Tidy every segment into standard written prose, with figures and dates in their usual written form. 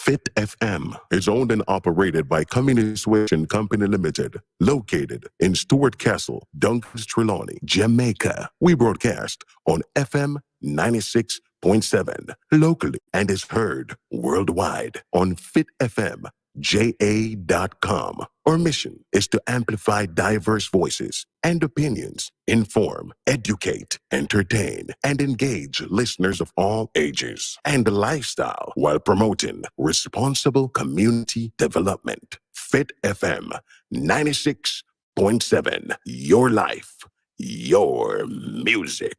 Fit FM is owned and operated by Communication Company Limited, located in Stuart Castle, Duncan's Trelawney, Jamaica. We broadcast on FM 96.7 locally and is heard worldwide on fitfmja.com. Our mission is to amplify diverse voices and opinions, inform, educate, entertain, and engage listeners of all ages and lifestyle while promoting responsible community development. Fit FM 96.7, your life, your music.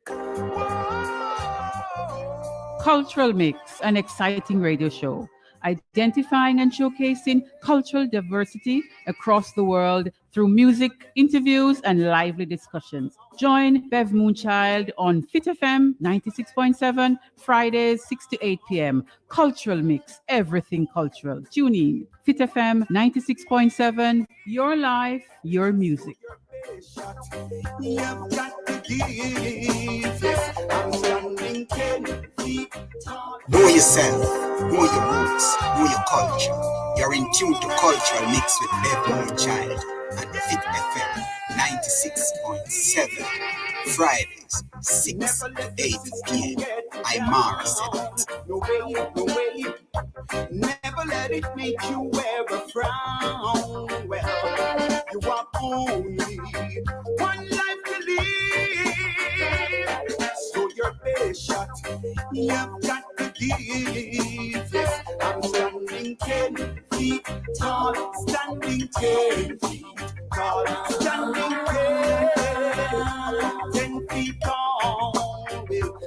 Cultural Mix, an exciting radio show identifying and showcasing cultural diversity across the world through music, interviews, and lively discussions. Join Bev Moonchild on Fit FM 96.7, Fridays 6 to 8 p.m. Cultural Mix, everything cultural. Tune in. Fit FM 96.7, your life, your music. You've got to give this. I'm standing 10 feet tall. Know yourself, know your roots, know your culture. You're in tune to Cultural Mix with Bev Moonchild and Fit FM 96.7. Fridays, 6 to 8 p.m. I'm Mars. No way. Never let it make you wear a frown. Well, you have only one life to live. So your best shot, you've got to give this. I'm standing 10 feet tall, standing 10 feet tall, standing 10 feet tall.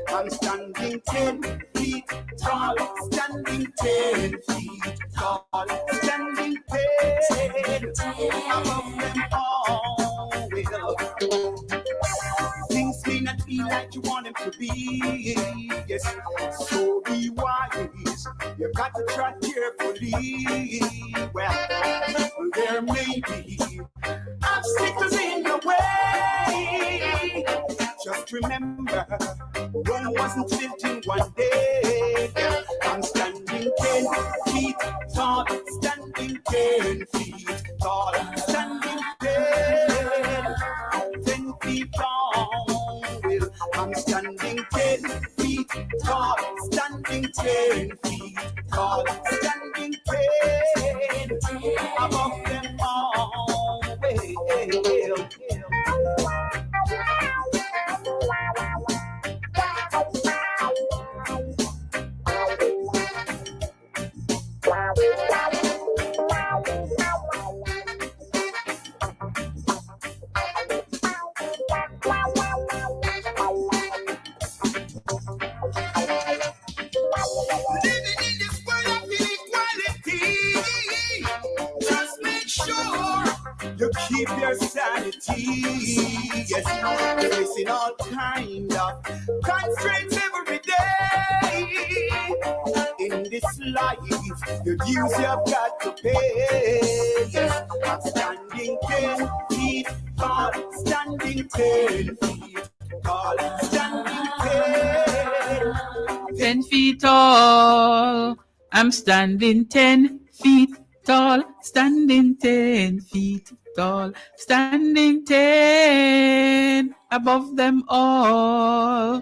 I'm standing 10 feet tall, standing 10 feet tall, standing 10 above them all. Well, things may not be like you want them to be. Yes, so be wise. You've got to tread carefully. Well, there may be obstacles in your way. Just remember, Rome wasn't built in one day. I'm standing 10 feet tall, standing 10 feet tall, standing 10 feet tall. Well, I'm standing 10 feet tall, standing 10 feet tall, standing 10 above them all. Well. You keep your sanity, yes, facing all kind of constraints every day. In this life, your dues you've got to pay. Yes, I'm standing 10 feet tall, standing 10 feet tall, standing 10 feet tall. I'm standing 10 feet tall, standing 10 feet tall, standing 10 above them all.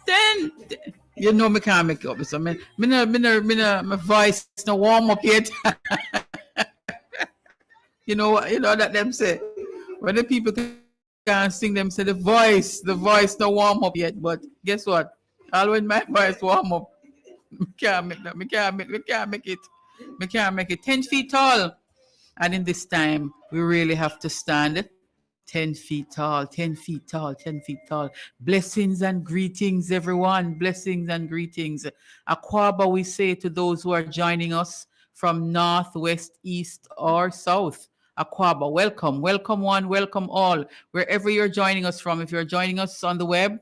10. You know me can't make it up, so my voice is no warm up yet. you know that them say when the people can't sing, them say the voice no warm up yet. But guess what? All when my voice warm up, we can't make that. We can't make it. 10 feet tall. And in this time, we really have to stand 10 feet tall, 10 feet tall, 10 feet tall. Blessings and greetings, everyone. Blessings and greetings. Akwaba, we say to those who are joining us from north, west, east, or south. Akwaba, welcome. Welcome one, welcome all. Wherever you're joining us from, if you're joining us on the web,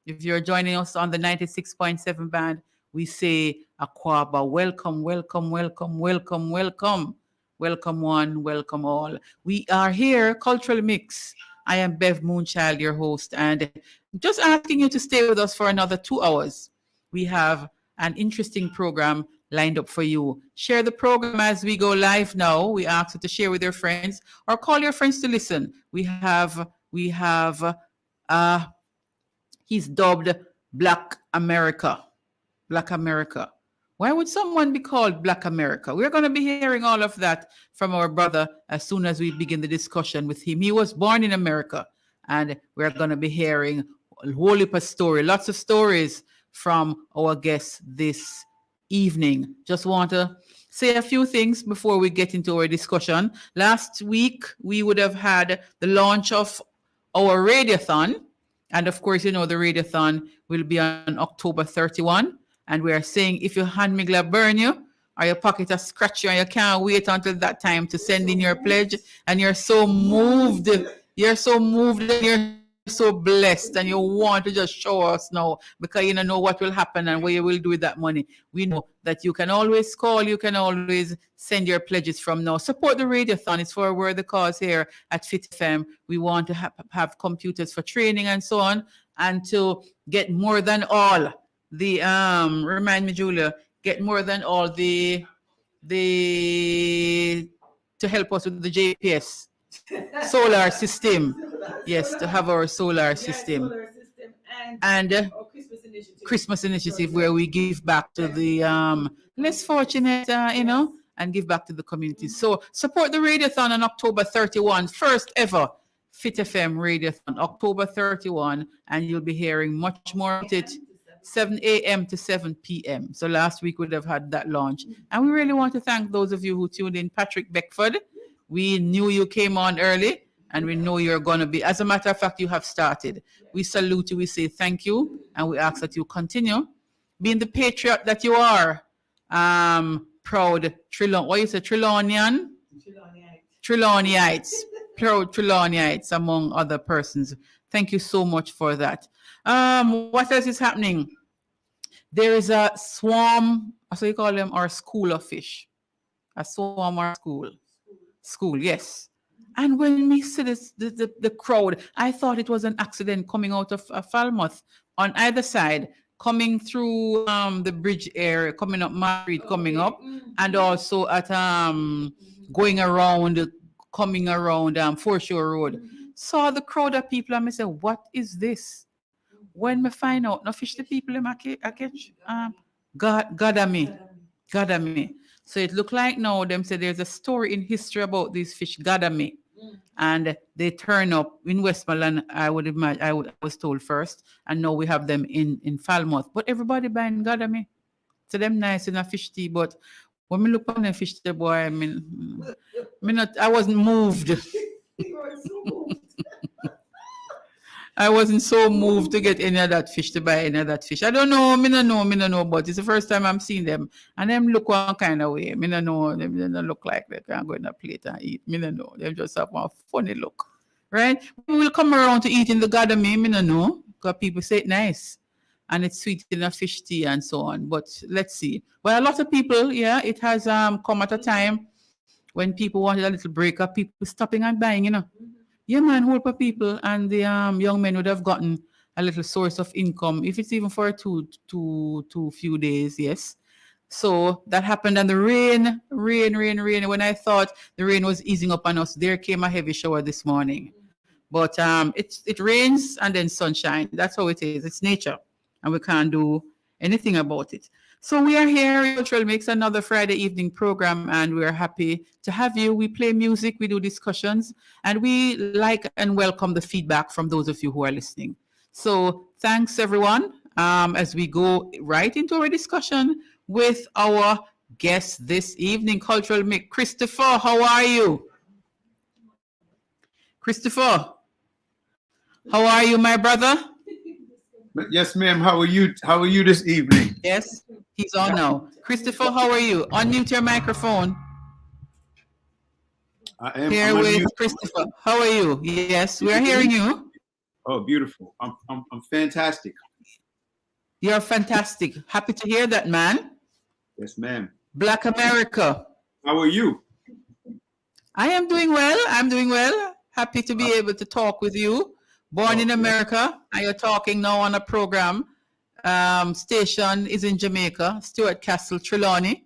if you're joining us on the 96.7 band, we say Akwaba, welcome, welcome, welcome, welcome, welcome. Welcome one, welcome all. We are here, Cultural Mix. I am Bev Moonchild, your host, and just asking you to stay with us for another 2 hours. We have an interesting program lined up for you. Share the program as we go live now. We ask you to share with your friends or call your friends to listen. We have he's dubbed Black America. Black America. Why would someone be called Black America? We're going to be hearing all of that from our brother as soon as we begin the discussion with him. He was born in America, and we're going to be hearing a whole heap of story, lots of stories from our guests this evening. Just want to say a few things before we get into our discussion. Last week, we would have had the launch of our radiothon. And of course, you know, the radiothon will be on October 31. And we are saying, if your hand may burn you or your pocket has scratched you and you can't wait until that time to send in your pledge, and you're so moved and you're so blessed and you want to just show us now because you don't know what will happen and what you will do with that money. We know that you can always call, you can always send your pledges from now. Support the radiothon. It's for a worthy cause here at Fit FM. We want to have computers for training and so on, and to get more than all the remind me, Julia, get more than all the to help us with the JPS solar system. Yes, to have our solar system. And Christmas initiative where we give back to the less fortunate, and give back to the community. So support the radiothon on October 31, first ever Fit FM radiothon, October 31, and you'll be hearing much more about it. 7 a.m. to 7 p.m. So last week we would have had that launch. And we really want to thank those of you who tuned in. Patrick Beckford, we knew you came on early, and we know you're going to be. As a matter of fact, you have started. We salute you. We say thank you, and we ask that you continue being the patriot that you are. Proud Trelawnian? Trelawniites. Proud Trelawniites, among other persons. Thank you so much for that. What else is happening? There is a swarm, so you call them, or school of fish. A swarm or school. School, yes. And when we see this, the crowd, I thought it was an accident coming out of Falmouth on either side, coming through the bridge area, coming up Madrid, coming up, and also at coming around Foreshore Road. Saw the crowd of people and I said, what is this? When me find out, no fish the people I catch, Gadame. So it looked like now them say there's a story in history about these fish, Gadame. And they turn up in Westmoreland, I would imagine, I was told first, and now we have them in Falmouth. But everybody buying Gadame. So them nice in a fish tea, but when me look on the fish tea, boy, I wasn't moved. I wasn't so moved to get any of that fish, to buy any of that fish. I don't know, me no know, but it's the first time I'm seeing them. And them look one kind of way. Me no know, they don't look like they can go in a plate and eat. Me no know, they just have a funny look. Right? We will come around to eating the Gadame, me no know, because people say it's nice. And it's sweet in a fish tea and so on. But let's see. Well, a lot of people, it has come at a time when people wanted a little break up, people stopping and buying, Yeah, man, whole for people, and the young men would have gotten a little source of income, if it's even for two few days, yes. So that happened, and the rain. When I thought the rain was easing up on us, there came a heavy shower this morning. But it rains and then sunshine. That's how it is. It's nature, and we can't do anything about it. So we are here, Cultural Mix, another Friday evening program, and we are happy to have you. We play music, we do discussions, and we like and welcome the feedback from those of you who are listening. So thanks, everyone, as we go right into our discussion with our guest this evening, Cultural Mix. Christopher, how are you? Christopher, how are you, my brother? Yes, ma'am. How are you? How are you this evening? Yes, he's on now. Christopher, how are you? Unmute your microphone. I am here with Christopher. How are you? Yes, we are hearing you. Oh, beautiful. I'm fantastic. You're fantastic. Happy to hear that, man. Yes, ma'am. Black America. How are you? I am doing well. I'm doing well. Happy to be able to talk with you. Born in America, and you're talking now on a program station is in Jamaica, Stuart Castle, Trelawney.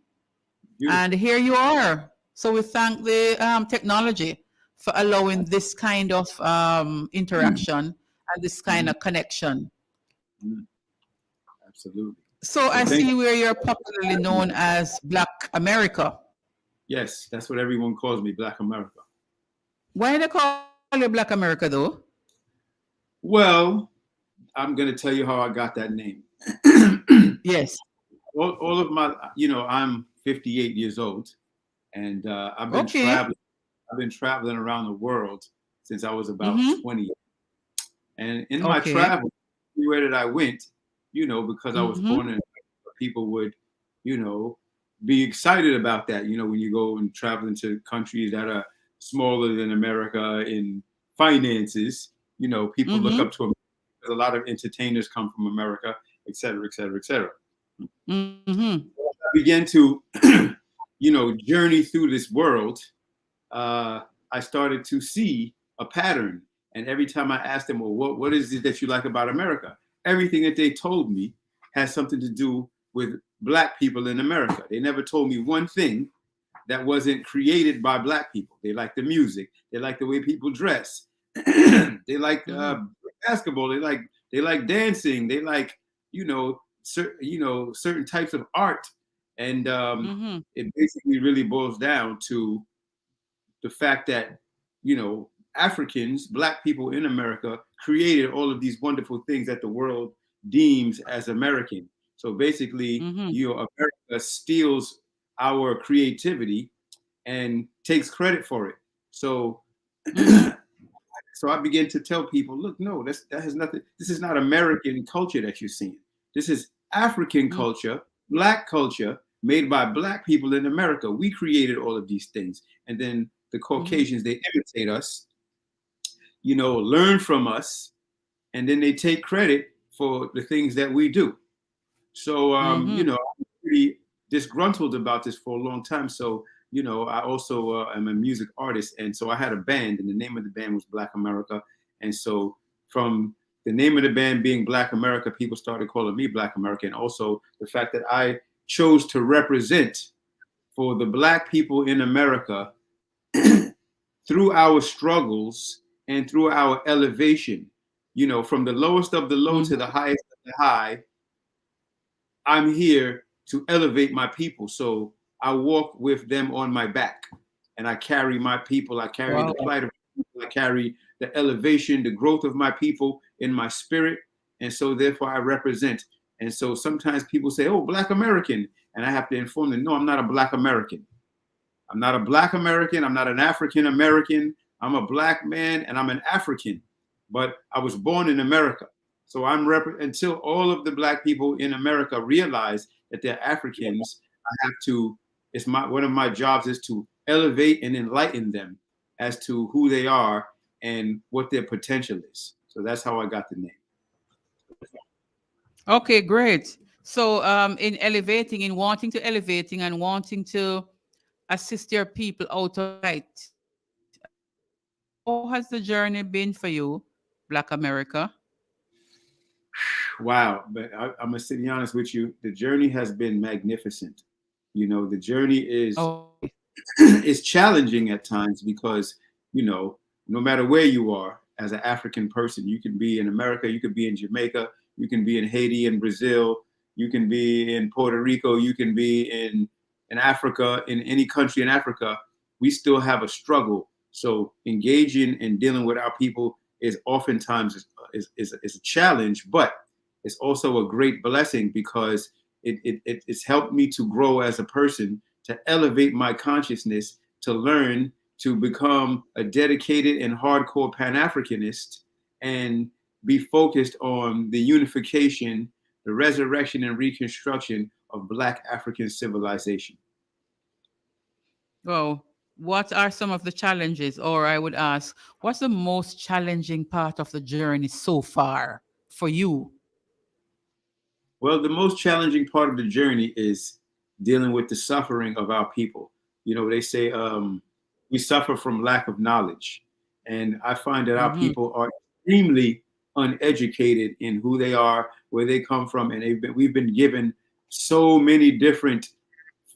Beautiful. And here you are. So we thank the technology for allowing this kind of interaction and this kind of connection. Absolutely. So I see where you're popularly known as Black America. Yes, that's what everyone calls me, Black America. Why do they call you Black America though? Well, I'm going to tell you how I got that name. Yes. All of my, I'm 58 years old, and I've been traveling. I've been traveling around the world since I was about 20. And in my travel, everywhere that I went, because I was born in, people would, be excited about that. When you go and travel into countries that are smaller than America in finances, people look up to them. A lot of entertainers come from America, et cetera, et cetera, et cetera. I began to, journey through this world. I started to see a pattern. And every time I asked them, well, what is it that you like about America? Everything that they told me has something to do with Black people in America. They never told me one thing that wasn't created by Black people. They like the music. They like the way people dress. They like basketball. They like dancing. They like, certain types of art. And it basically really boils down to the fact that, Africans, Black people in America, created all of these wonderful things that the world deems as American. So basically, America steals our creativity and takes credit for it. So, so I began to tell people, look, no, that has nothing. This is not American culture that you're seeing. This is African culture, Black culture, made by Black people in America. We created all of these things, and then the Caucasians, they imitate us, learn from us, and then they take credit for the things that we do. So, I'm pretty disgruntled about this for a long time. So, I also am a music artist. And so I had a band, and the name of the band was Black America. And so from the name of the band being Black America, people started calling me Black America. And also the fact that I chose to represent for the Black people in America through our struggles and through our elevation, from the lowest of the low to the highest of the high. I'm here to elevate my people. So I walk with them on my back, and I carry my people. I carry the plight of people. I carry the elevation, the growth of my people in my spirit. And so therefore I represent. And so sometimes people say, oh, Black American. And I have to inform them, no, I'm not a Black American. I'm not a Black American. I'm not an African American. I'm a Black man, and I'm an African. But I was born in America. So until all of the Black people in America realize that they're Africans, I have to, one of my jobs is to elevate and enlighten them as to who they are and what their potential is. So that's how I got the name. Okay, great. So in wanting to elevating and wanting to assist your people out of right, how has the journey been for you, Black America? Wow, but I'm gonna be honest with you. The journey has been magnificent. The journey is is challenging at times because no matter where you are as an African person, you can be in America, you could be in Jamaica, you can be in Haiti and Brazil, you can be in Puerto Rico, you can be in Africa, in any country in Africa. We still have a struggle. So engaging and dealing with our people is oftentimes is a challenge, but it's also a great blessing because it's helped me to grow as a person, to elevate my consciousness, to learn, to become a dedicated and hardcore Pan-Africanist, and be focused on the unification, the resurrection and reconstruction of Black African civilization. Well, what are some of the challenges, or I would ask, what's the most challenging part of the journey so far for you? Well, the most challenging part of the journey is dealing with the suffering of our people. They say we suffer from lack of knowledge. And I find that our people are extremely uneducated in who they are, where they come from, and we've been given so many different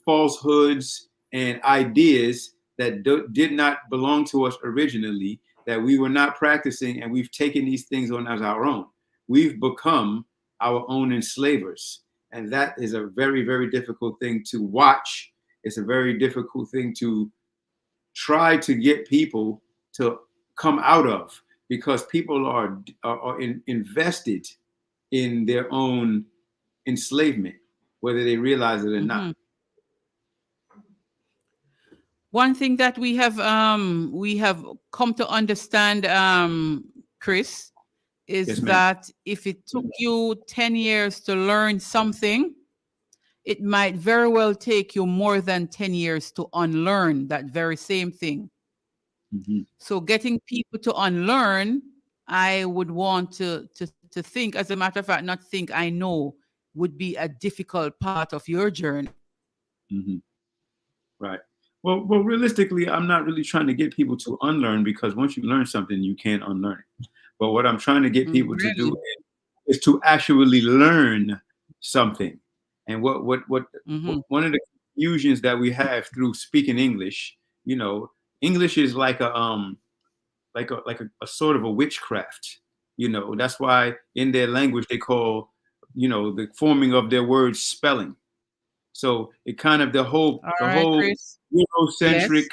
falsehoods and ideas that did not belong to us originally, that we were not practicing, and we've taken these things on as our own. We've become our own enslavers, and that is a very, very difficult thing to watch. It's a very difficult thing to try to get people to come out of, because people are invested in their own enslavement, whether they realize it or not. One thing that we have come to understand, Chris, is Yes, ma'am. that if it took you 10 years to learn something, it might very well take you more than 10 years to unlearn that very same thing. So getting people to unlearn, I would want to think, as a matter of fact, not think, I know, would be a difficult part of your journey. Right. Well, realistically, I'm not really trying to get people to unlearn, because once you learn something, you can't unlearn it. But what I'm trying to get people to do is to actually learn something. And what one of the confusions that we have through speaking English, you know, English is like a sort of a witchcraft. You know, that's why in their language they call, you know, the forming of their words spelling. So it kind of the whole Eurocentric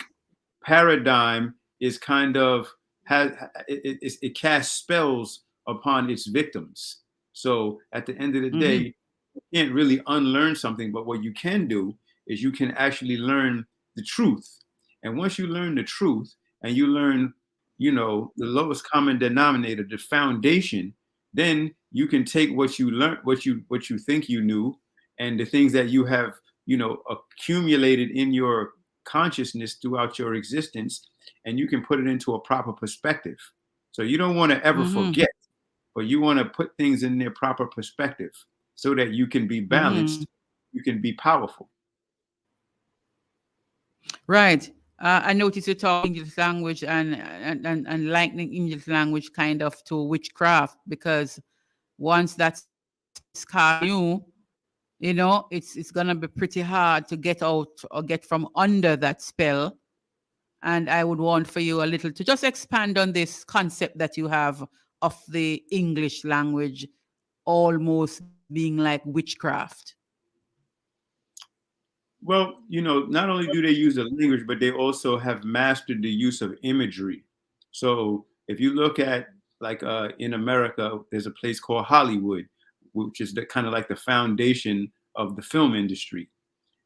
paradigm is kind of it casts spells upon its victims. So at the end of the day, you can't really unlearn something, but what you can do is you can actually learn the truth. And once you learn the truth and you learn, you know, the lowest common denominator, the foundation, then you can take what you learned, what you think you knew, and the things that you have, you know, accumulated in your consciousness throughout your existence, and you can put it into a proper perspective. So you don't want to ever forget, but you want to put things in their proper perspective so that you can be balanced, you can be powerful. Right. I noticed you talk English language and likening English language kind of to witchcraft, because once that's caught you know, it's gonna be pretty hard to get out or get from under that spell. And I would want for you a little to just expand on this concept that you have of the English language almost being like witchcraft. Well, you know, not only do they use the language, but they also have mastered the use of imagery. So if you look at, like, in America, there's a place called Hollywood, which is kind of like the foundation of the film industry.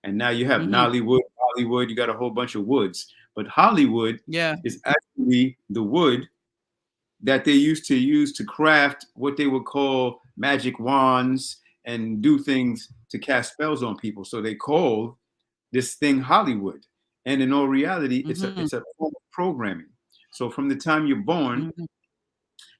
And now you have Nollywood, Hollywood, you got a whole bunch of woods. But Hollywood is actually the wood that they used to use to craft what they would call magic wands and do things to cast spells on people. So they call this thing Hollywood. And in all reality, it's a form of programming. So from the time you're born,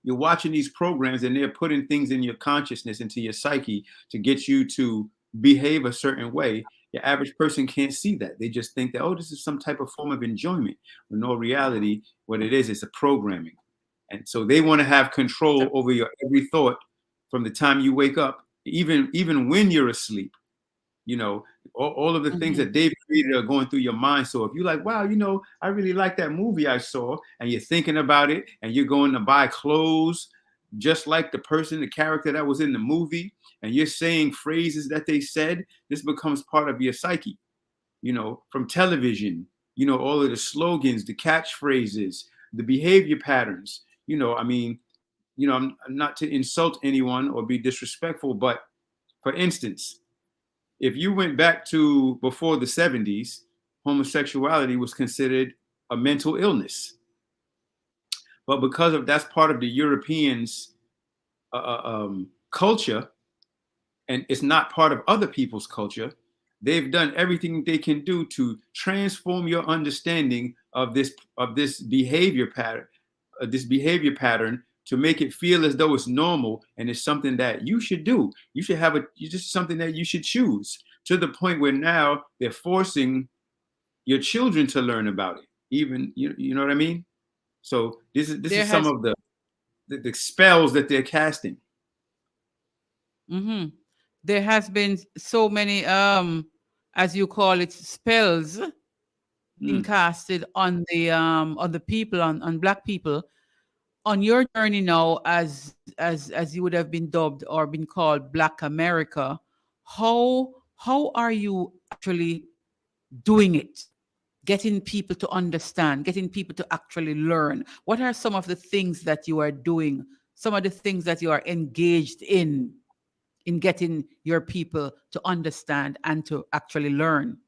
you're watching these programs, and they're putting things in your consciousness, into your psyche, to get you to behave a certain way. Your average person can't see that. They just think that, oh, this is some type of form of enjoyment. When in all reality, what it is a programming. And so they want to have control over your every thought from the time you wake up, even when you're asleep. You know, all of the things that they've created are going through your mind. So if you're like, wow, you know, I really like that movie I saw, and you're thinking about it, and you're going to buy clothes just like the character that was in the movie, and you're saying phrases that they said, this becomes part of your psyche. You know, from television, you know, all of the slogans, the catchphrases, the behavior patterns. You know, I mean, you know, I'm not to insult anyone or be disrespectful, but for instance, if you went back to before the 70s, homosexuality was considered a mental illness. But because of that's part of the Europeans' culture, and it's not part of other people's culture, they've done everything they can do to transform your understanding of this behavior pattern, to make it feel as though it's normal and it's something that you should do. You should have just something that you should choose, to the point where now they're forcing your children to learn about it. Even, you know what I mean? So this is some of the the spells that they're casting. Mm-hmm. There has been so many, as you call it, spells being casted on the people, on Black people. On your journey now, as you would have been dubbed or been called Black America, how are you actually doing it? Getting people to understand, getting people to actually learn. What are some of the things that you are doing? Some of the things that you are engaged in getting your people to understand and to actually learn?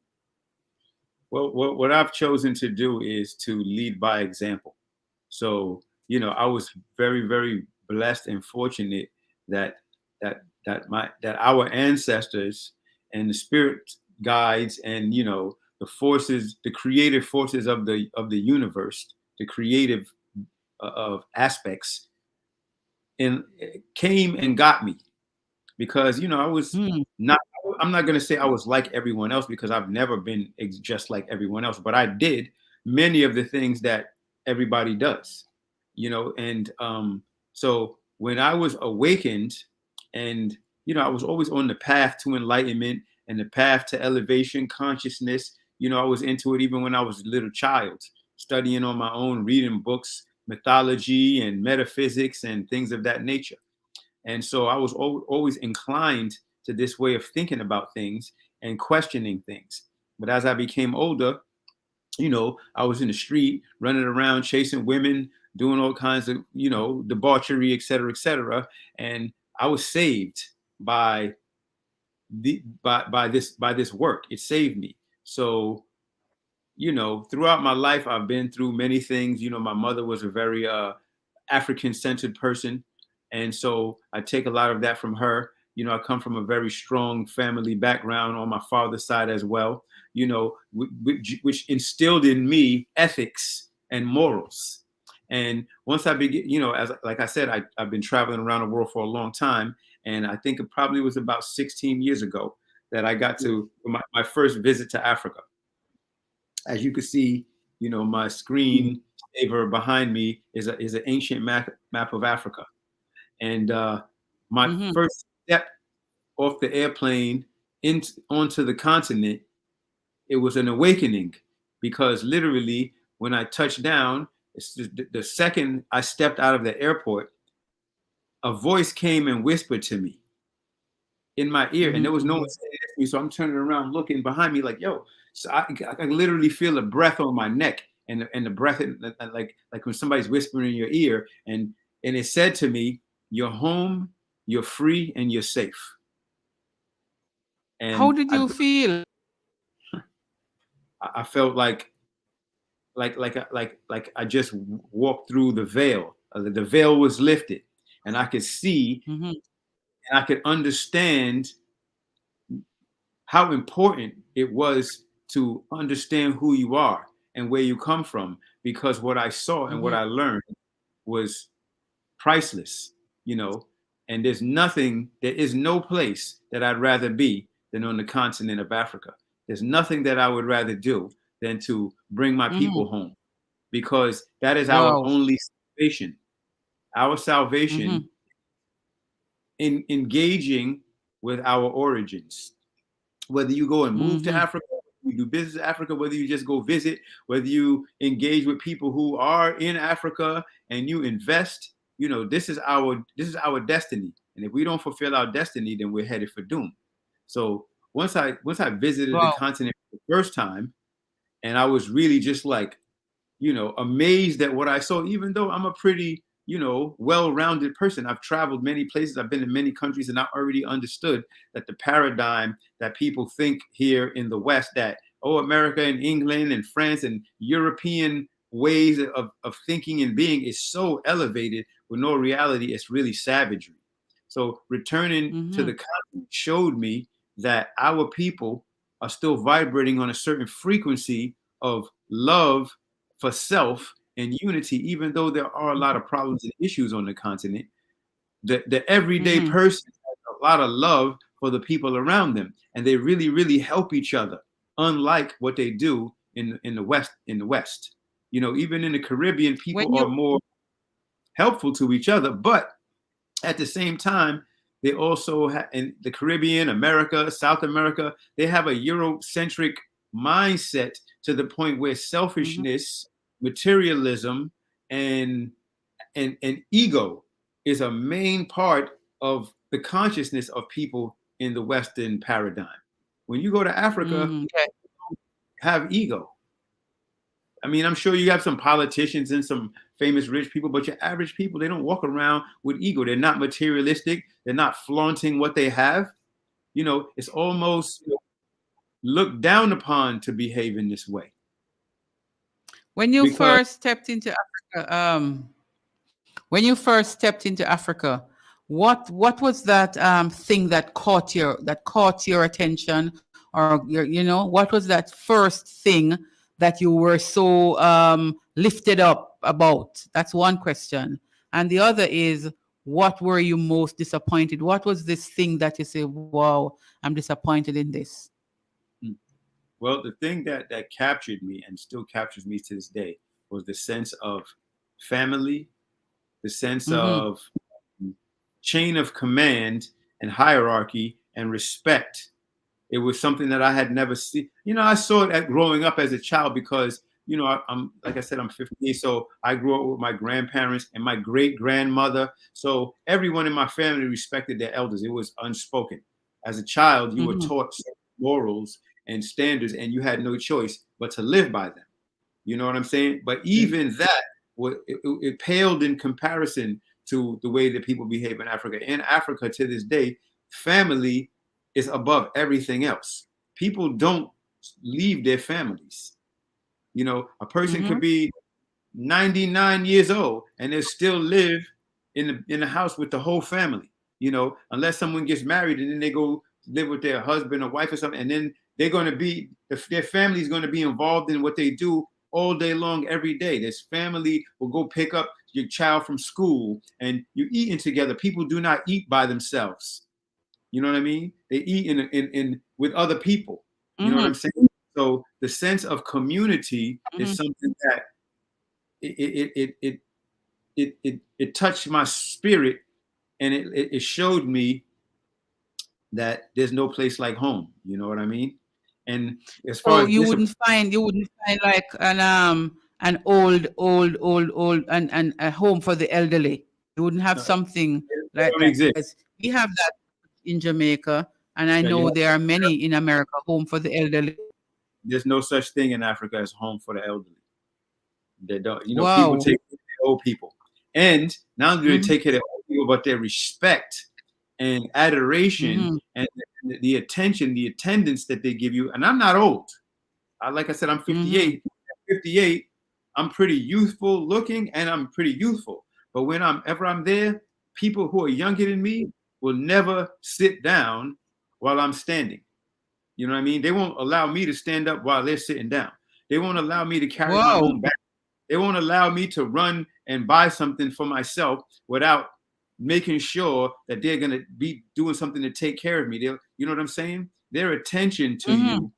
Well, what I've chosen to do is to lead by example. So, you know, I was very, very blessed and fortunate that our ancestors and the spirit guides and, you know, the forces, the creative forces of the universe, the creative of aspects, and came and got me, because, you know, I was not, I'm not going to say I was like everyone else, because I've never been just like everyone else, but I did many of the things that everybody does, you know. And so when I was awakened, and, you know, I was always on the path to enlightenment and the path to elevation consciousness. You know, I was into it even when I was a little child, studying on my own, reading books, mythology and metaphysics and things of that nature. And so I was always inclined to this way of thinking about things and questioning things. But as I became older, you know, I was in the street, running around, chasing women, doing all kinds of, you know, debauchery, et cetera, et cetera. And I was saved by this work. It saved me. So, you know, throughout my life, I've been through many things. You know, my mother was a very African-centered person. And so I take a lot of that from her. You know, I come from a very strong family background on my father's side as well, you know, which instilled in me ethics and morals. And once I begin, you know, like I said, I've been traveling around the world for a long time. And I think it probably was about 16 years ago that I got to my first visit to Africa. As you can see, you know, my screen saver behind me is an ancient map of Africa. And my first step off the airplane onto the continent, it was an awakening, because literally when I touched down, the second I stepped out of the airport, a voice came and whispered to me in my ear, and there was no one saying it to me. So I'm turning around, looking behind me, like, yo. So I can literally feel a breath on my neck, and the breath, like when somebody's whispering in your ear, and it said to me, "You're home, you're free, and you're safe." And how did you feel? I felt like I just walked through the veil. The veil was lifted, and I could see, and I could understand how important it was to understand who you are and where you come from, because what I saw and what I learned was priceless, you know. And there is no place that I'd rather be than on the continent of Africa. There's nothing that I would rather do than to bring my people home, because that is our only salvation. Our salvation in engaging with our origins. Whether you go and move to Africa, you do business in Africa, whether you just go visit, whether you engage with people who are in Africa and you invest, you know, this is our destiny. And if we don't fulfill our destiny, then we're headed for doom. So once I visited the continent for the first time, and I was really just like, you know, amazed at what I saw, even though I'm a pretty, you know, well-rounded person. I've traveled many places. I've been in many countries, and I already understood that the paradigm that people think here in the West, that, oh, America and England and France and European ways of thinking and being is so elevated, with no reality, it's really savagery. So returning to the continent showed me that our people are still vibrating on a certain frequency of love for self and unity, even though there are a lot of problems and issues on the continent. The everyday person has a lot of love for the people around them, and they really, really help each other, unlike what they do in the West. You know, even in the Caribbean, people are more helpful to each other. But at the same time, they also have in the Caribbean, America, South America, they have a Eurocentric mindset to the point where selfishness, materialism, and ego is a main part of the consciousness of people in the Western paradigm. When you go to Africa, have ego. I mean, I'm sure you have some politicians and some famous rich people, but your average people, they don't walk around with ego. They're not materialistic. They're not flaunting what they have. You know, it's almost looked down upon to behave in this way. When you first stepped into Africa, what was that thing that caught your attention, or what was that first thing that you were so lifted up about? That's one question. And the other is, what were you most disappointed? What was this thing that you say, wow, I'm disappointed in this? Well, the thing that captured me and still captures me to this day was the sense of family, the sense of chain of command and hierarchy and respect. It was something that I had never seen. I saw it growing up as a child because, I'm like I said, I'm 50, so I grew up with my grandparents and my great grandmother. So everyone in my family respected their elders. It was unspoken. As a child, you were taught morals and standards, and you had no choice but to live by them. You know what I'm saying? But even that, it paled in comparison to the way that people behave in Africa. In Africa, to this day, family is above everything else. People don't leave their families. A person could be 99 years old and they still live in the house with the whole family. Unless someone gets married and then they go live with their husband or wife or something, and then they're going to be, their family is going to be involved in what they do all day long, every day. This family will go pick up your child from school and you're eating together. People do not eat by themselves. You know what I mean? They eat in with other people. You know what I'm saying? So the sense of community is something that it touched my spirit, and it showed me that there's no place like home. You know what I mean? And as far as you wouldn't find like an old and a home for the elderly. You wouldn't have something like that. We have that in Jamaica, and I know there are many in America, home for the elderly. There's no such thing in Africa as home for the elderly. They don't, people take care of the old people. And not only do they take care of the old people, but their respect and adoration and the attention, the attendance that they give you. And I'm not old. Like I said, I'm 58. At 58, I'm pretty youthful looking, and I'm pretty youthful. But whenever I'm there, people who are younger than me will never sit down while I'm standing. You know what I mean? They won't allow me to stand up while they're sitting down. They won't allow me to carry my own bag. They won't allow me to run and buy something for myself without making sure that they're going to be doing something to take care of me. You know what I'm saying? Their attention to you.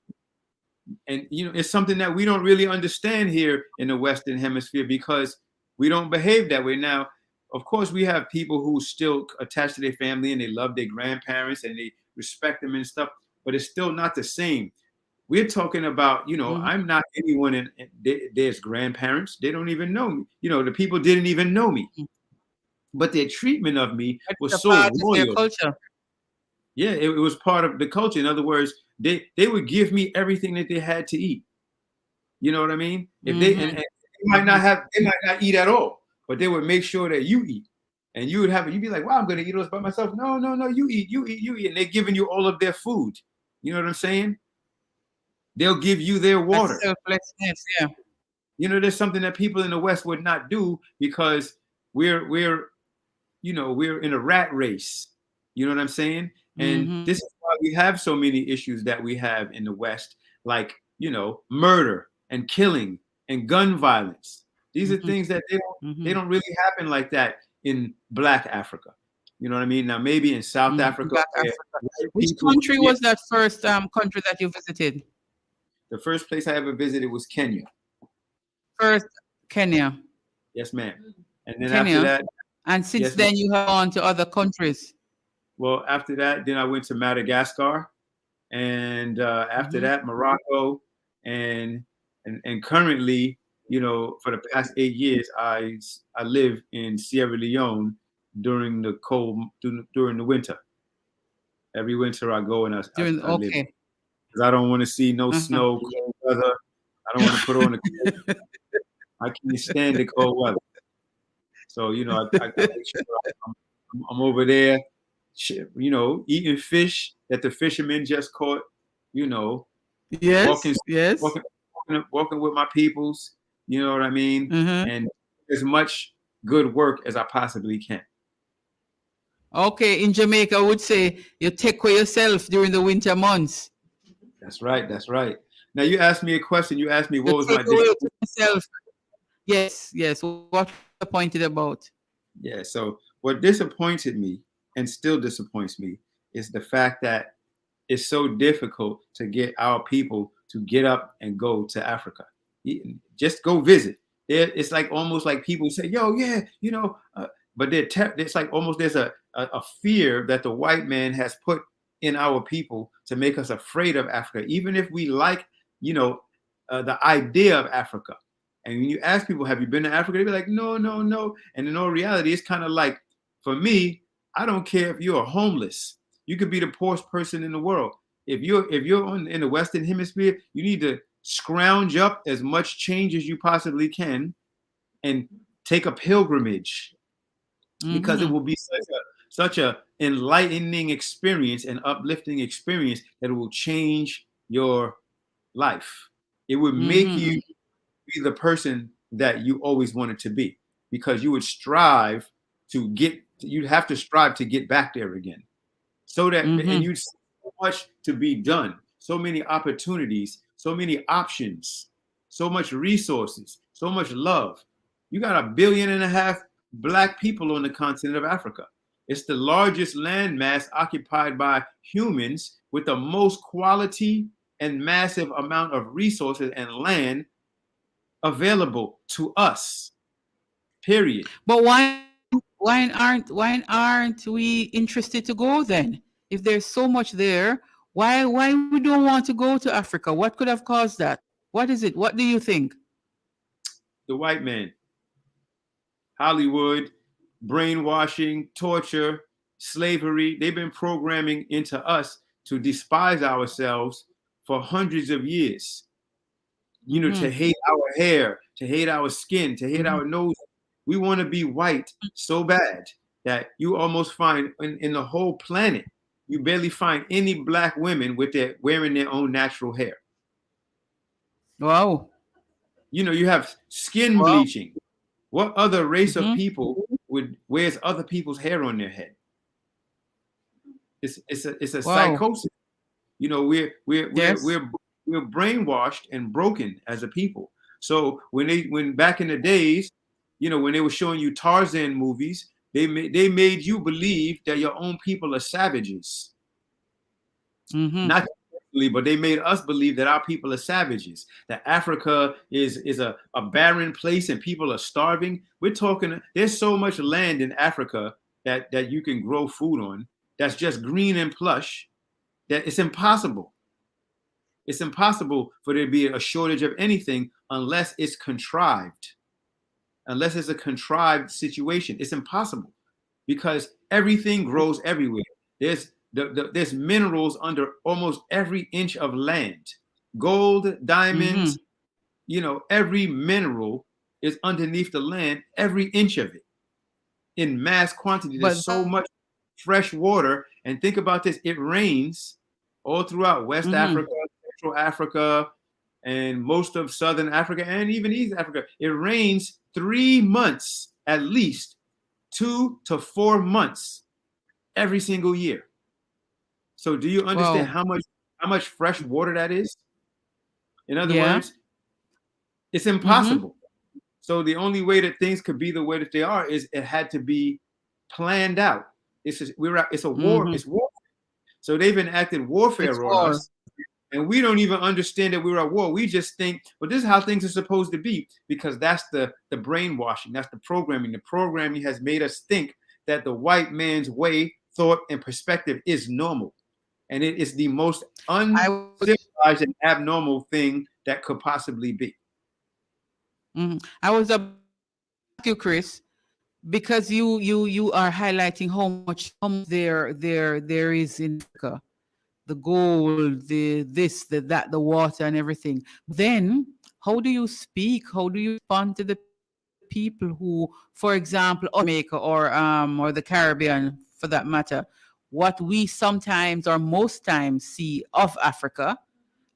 And, it's something that we don't really understand here in the Western Hemisphere because we don't behave that way. Now, of course, we have people who still attach to their family and they love their grandparents and they respect them and stuff, but it's still not the same. We're talking about, I'm not anyone there's grandparents. They don't even know me. The people didn't even know me. But their treatment of me was so royal. Their culture. Yeah, it was part of the culture. In other words, they would give me everything that they had to eat. You know what I mean? If they and they might not eat at all, but they would make sure that you eat. And you'd be like, wow, I'm gonna eat those by myself. No, you eat. And they're giving you all of their food. You know what I'm saying? They'll give you their water. Selflessness, yeah. There's something that people in the West would not do because we're in a rat race. You know what I'm saying? And this is why we have so many issues that we have in the West, like, murder and killing and gun violence. These are things that they don't really happen like that in Black Africa. You know what I mean? Now, maybe in South Africa. Which country was that first country that you visited? The first place I ever visited was Kenya. First, Kenya. Yes, ma'am. And then Kenya. after that, And since yes, then you have gone to other countries. well, after that, then I went to Madagascar, and after that, Morocco, and currently, you know, for the past 8 years, I live in Sierra Leone during the during the winter. Every winter I go and I live. Okay. Because I don't want to see no snow, cold weather. I don't want to put on the I can't stand the cold weather. So, you know, I make sure I'm over there, you know, eating fish that the fishermen just caught, you know, Yes. walking with my peoples, you know what I mean? And as much good work as I possibly can. Okay, in Jamaica, I would say you take care of yourself during the winter months. That's right. That's right. Now you asked me a question. You asked me what was my disappointment. Yes. What disappointed about? Yeah. So what disappointed me and still disappoints me is the fact that it's so difficult to get our people to get up and go to Africa. Just go visit. It's like almost like people say, "Yo, yeah, you know," but it's like almost there's a fear that the white man has put in our people to make us afraid of Africa, even if we like, you know, the idea of Africa. And when you ask people, have you been to Africa? They be like, no. And in all reality, it's kind of like, for me, I don't care if you're homeless. You could be the poorest person in the world. If you're in the Western Hemisphere, you need to scrounge up as much change as you possibly can and take a pilgrimage, because it will be such a enlightening experience and uplifting experience that it will change your life. It would make you be the person that you always wanted to be, because you would strive to you'd have to strive to get back there again. So that, and you'd see so much to be done, so many opportunities, so many options, so much resources, so much love. You got 1.5 billion Black people on the continent of Africa. It's the largest landmass occupied by humans with the most quality and massive amount of resources and land available to us. Period. But why aren't we interested to go then? If there's so much there, why we don't want to go to Africa? What could have caused that? What is it? What do you think? The white man. Hollywood, brainwashing, torture, slavery. They've been programming into us to despise ourselves for hundreds of years. You know, to hate our hair, to hate our skin, to hate our nose. We want to be white so bad that you almost find in the whole planet, you barely find any Black women wearing their own natural hair. Wow. You know, you have skin bleaching. What other race of people wears other people's hair on their head? It's a psychosis. You know, we're brainwashed and broken as a people. So when back in the days, you know, when they were showing you Tarzan movies, they made you believe that your own people are savages. Not completely, but they made us believe that our people are savages, that Africa is a barren place and people are starving. We're talking, there's so much land in Africa that you can grow food on that's just green and plush that it's impossible. It's impossible for there to be a shortage of anything unless it's contrived. Unless it's a contrived situation. It's impossible, because everything grows everywhere. There's minerals under almost every inch of land. Gold, diamonds, you know, every mineral is underneath the land, every inch of it, in mass quantity. There's so much fresh water. And think about this, it rains all throughout West Africa, Central Africa, and most of Southern Africa, and even East Africa. It rains 3 months, at least 2 to 4 months every single year. So do you understand how much fresh water that is? In other words, it's impossible. So the only way that things could be the way that they are is it had to be planned out. It's a war. It's war. So they've enacted warfare on us. And we don't even understand that we're at war. We just think, well, this is how things are supposed to be, because that's the brainwashing. That's the programming. The programming has made us think that the white man's way, thought, and perspective is normal. And it is the most uncivilized and abnormal thing that could possibly be. I was about you, Chris, because you are highlighting how much there is in Africa. The gold, the this, the that, the water, and everything. Then, how do you speak? How do you respond to the people who, for example, Jamaica or the Caribbean, for that matter, what we sometimes or most times see of Africa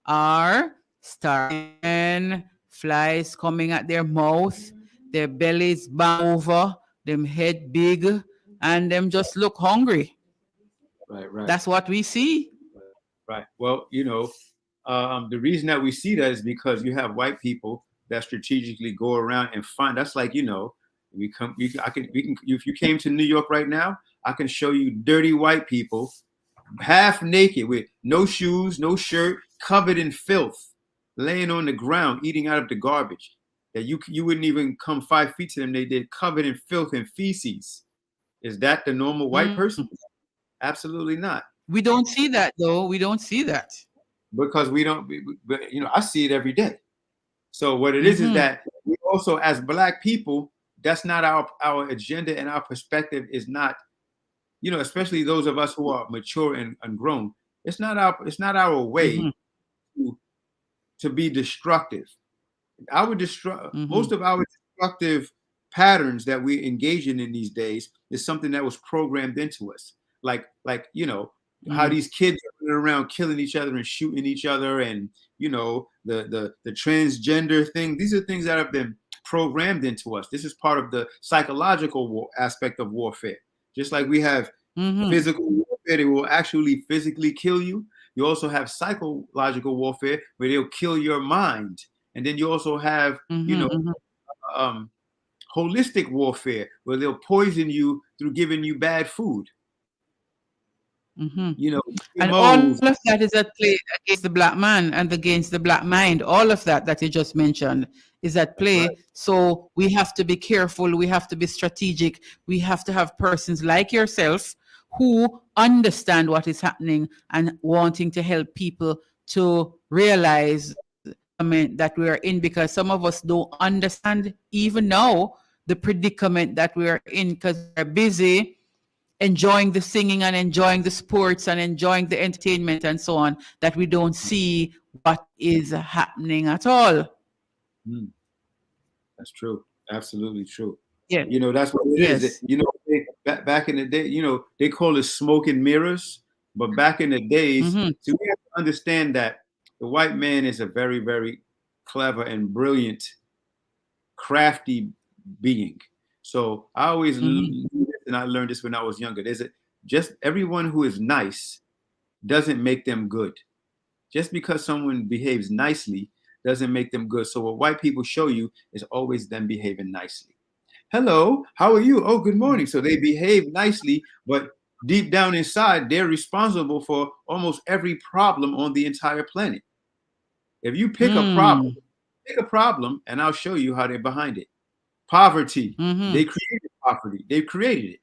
are starving, flies coming at their mouth, their bellies bang over, them head big, and them just look hungry. Right. That's what we see. Right. Well, the reason that we see that is because you have white people that strategically go around and find. That's like, if you came to New York right now, I can show you dirty white people, half naked with no shoes, no shirt, covered in filth, laying on the ground, eating out of the garbage. That you wouldn't even come 5 feet to them. They did, covered in filth and feces. Is that the normal white person? Absolutely not. We don't see that, though. We don't see that. Because we don't, I see it every day. So what it is that we also, as Black people, that's not our agenda, and our perspective is not, especially those of us who are mature and grown. It's not our way to be destructive. Most of our destructive patterns that we engage in these days is something that was programmed into us. Like how these kids are running around killing each other and shooting each other, and the transgender thing. These are things that have been programmed into us. This is part of the psychological aspect of warfare. Just like we have physical warfare, they will actually physically kill you. You also have psychological warfare where they'll kill your mind, and then you also have holistic warfare where they'll poison you through giving you bad food. And all of that is at play against the Black man and against the Black mind. All of that you just mentioned is at play. Right. So we have to be careful. We have to be strategic. We have to have persons like yourself who understand what is happening and wanting to help people to realize that we are in, because some of us don't understand even now the predicament that we are in, because we're busy enjoying the singing and enjoying the sports and enjoying the entertainment and so on, that we don't see what is happening at all. That's true. Absolutely true. Yeah. That's what it is. Back in the day, they call it smoke and mirrors, but back in the days, so we have to understand that the white man is a very, very clever and brilliant, crafty being. So I always and I learned this when I was younger. Just everyone who is nice doesn't make them good. Just because someone behaves nicely doesn't make them good. So what white people show you is always them behaving nicely. Hello, how are you? Oh, good morning. So they behave nicely, but deep down inside, they're responsible for almost every problem on the entire planet. If you pick a problem, and I'll show you how they're behind it. Poverty, they created poverty. They created it.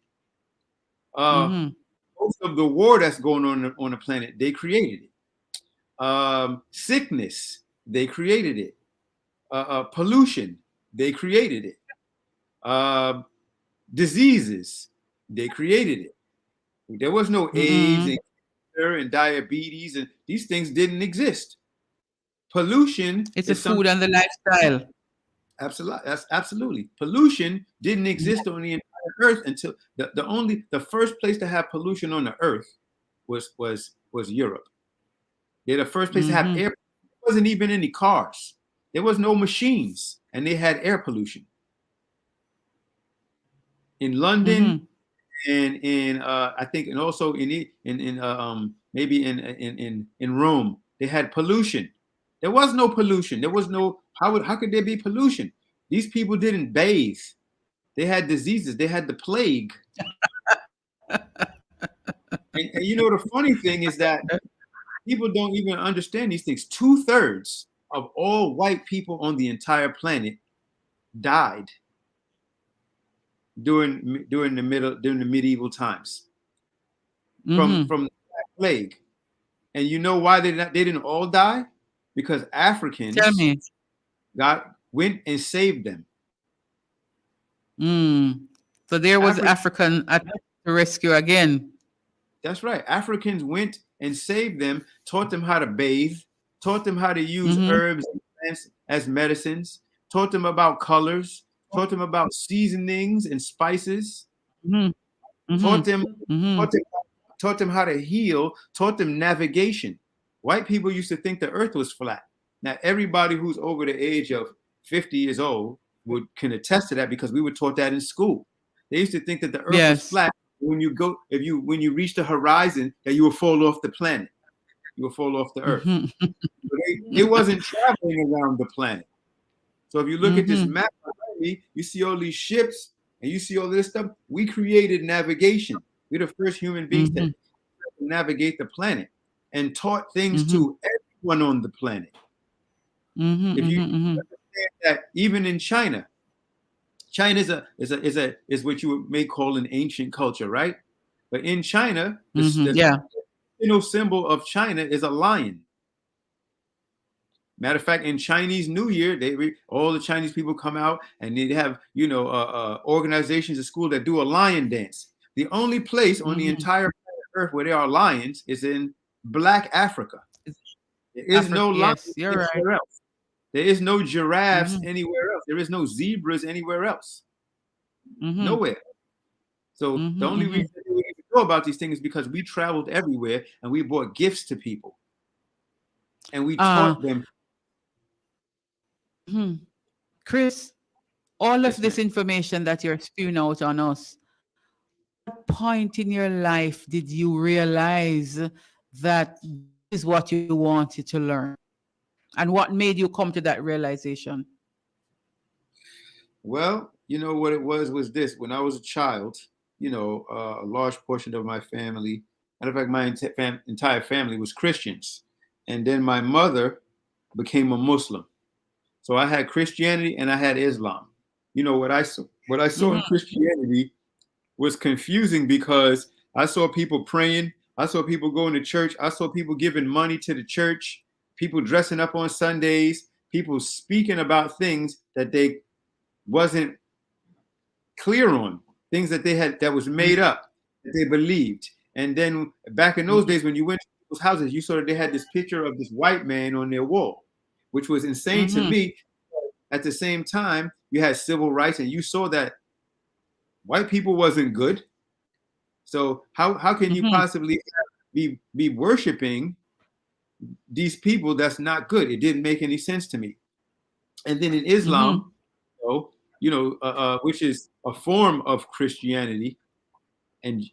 Most of the war that's going on the planet, they created it. Sickness, they created it. Pollution, they created it. Diseases, they created it. There was no AIDS and cancer and diabetes, and these things didn't exist. Pollution, it's the food and the lifestyle. Absolutely. Pollution didn't exist on the entire earth until the first place to have pollution on the earth was Europe. They're the first place to have air. There wasn't even any cars. There was no machines, and they had air pollution. In London, and in I think, and also in maybe in Rome, they had pollution. There was no pollution. There was no, how could there be pollution? These people didn't bathe. They had diseases. They had the plague. and the funny thing is that, people don't even understand these things. 2/3 of all white people on the entire planet died during the medieval times from the Black Plague. And you know why they didn't all die? Because Africans Tell me. went and saved them. So there was African attempt to rescue again. That's right. Africans went and saved them, taught them how to bathe, taught them how to use herbs and plants as medicines, taught them about colors, taught them about seasonings and spices, taught them how to heal, taught them navigation. White people used to think the earth was flat. Now, everybody who's over the age of 50 years old can attest to that, because we were taught that in school. They used to think that the earth was flat. When you reach the horizon, that you will fall off the planet. You will fall off the earth. It wasn't traveling around the planet. So if you look at this map, you see all these ships and you see all this stuff. We created navigation. We're the first human beings that navigate the planet and taught things to everyone on the planet. If you understand that, even in China is what you may call an ancient culture, right? But in China, the symbol of China is a lion. Matter of fact, in Chinese New Year, all the Chinese people come out and they have, organizations at school that do a lion dance. The only place on the entire earth where there are lions is in Black Africa. There is no lions anywhere else. There is no giraffes anywhere else. There is no zebras anywhere else. Nowhere. So the only reason we know about these things is because we traveled everywhere and we brought gifts to people. And we taught them. Chris, all of this information that you're spewing out on us, what point in your life did you realize that this is what you wanted to learn? And what made you come to that realization? Well, what it was this. When I was a child, a large portion of my family, matter of fact, my entire family was Christians. And then my mother became a Muslim. So I had Christianity and I had Islam. What I saw in Christianity was confusing, because I saw people praying. I saw people going to church. I saw people giving money to the church, people dressing up on Sundays, people speaking about things that they wasn't clear on, things that they had that was made up, that they believed. And then back in those days, when you went to people's houses, you saw that they had this picture of this white man on their wall, which was insane to me. At the same time, you had civil rights, and you saw that white people wasn't good. So how can you possibly be worshiping these people that's not good? It didn't make any sense to me. And then in Islam, which is a form of Christianity and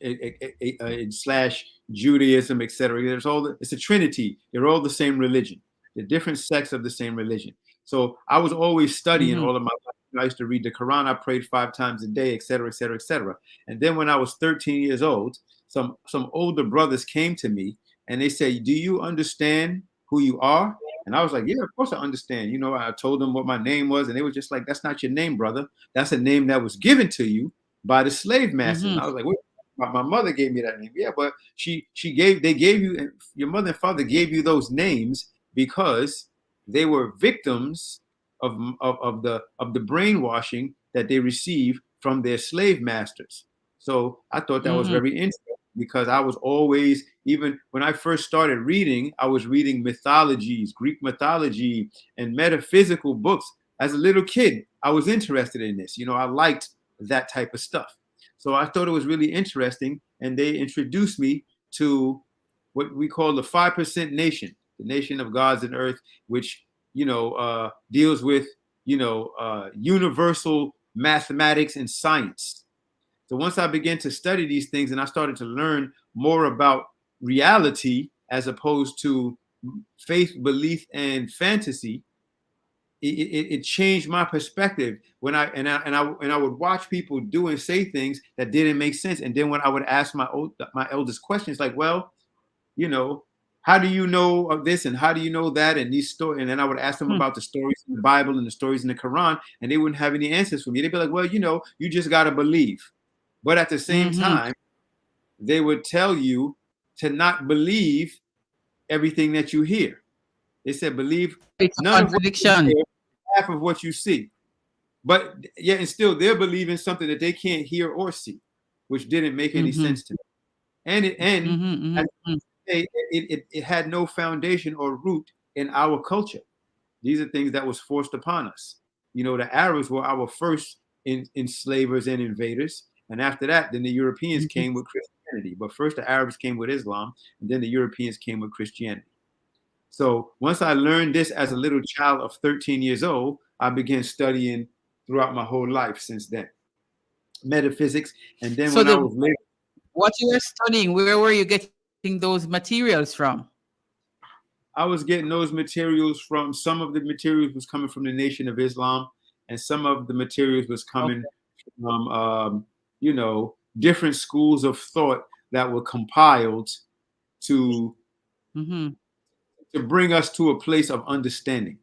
slash Judaism, etc. It's a trinity. They're all the same religion. They're different sects of the same religion. So I was always studying all of my life. I used to read the Quran. I prayed 5 times a day, et cetera, et cetera, et cetera. And then when I was 13 years old, some older brothers came to me and they said, "Do you understand who you are?" And I was like, "Yeah, of course I understand." I told them what my name was, and they were just like, "That's not your name, brother. That's a name that was given to you by the slave master." And I was like, "Wait, my mother gave me that name." "Yeah, but they gave you, your mother and father gave you those names because they were victims of the brainwashing that they received from their slave masters." So I thought that was very interesting, because I was always, even when I first started reading, I was reading mythologies, Greek mythology and metaphysical books. As a little kid, I was interested in this. I liked that type of stuff. So I thought it was really interesting. And they introduced me to what we call the 5% nation, the nation of gods and earth, which, deals with, universal mathematics and science. So once I began to study these things and I started to learn more about reality as opposed to faith, belief, and fantasy, it changed my perspective. When I would watch people do and say things that didn't make sense, and then when I would ask my eldest questions, like, "Well, how do you know of this and how do you know that? And these stories, and then I would ask them about the stories in the Bible and the stories in the Quran, and they wouldn't have any answers for me. They'd be like, well, you just got to believe. But at the same time, they would tell you to not believe everything that you hear. They said, believe none of what you hear, half of what you see. But yet and still they're believing something that they can't hear or see, which didn't make any sense to me. And it had no foundation or root in our culture. These are things that was forced upon us. The Arabs were our first enslavers and invaders. And after that, then the Europeans came with Christianity. But first the Arabs came with Islam, and then the Europeans came with Christianity. So once I learned this as a little child of 13 years old, I began studying throughout my whole life since then. Metaphysics. And then when I was later. What you were studying, where were you getting those materials from? I was getting those materials from, some of the materials was coming from the Nation of Islam, and some of the materials was coming from, different schools of thought that were compiled to bring us to a place of understanding.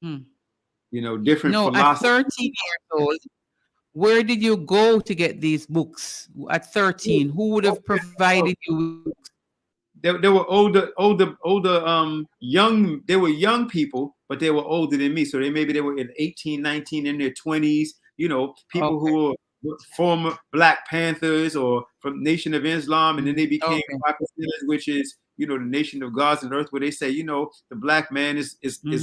Different philosophies. At 13 years old, where did you go to get these books? At 13, who would have provided you? They were young. They were young people, but they were older than me. So they were in 18, 19, in their 20s. People who were former Black Panthers or from Nation of Islam, and then they became Pakistanis, which is the nation of gods and earth, where they say the Black man is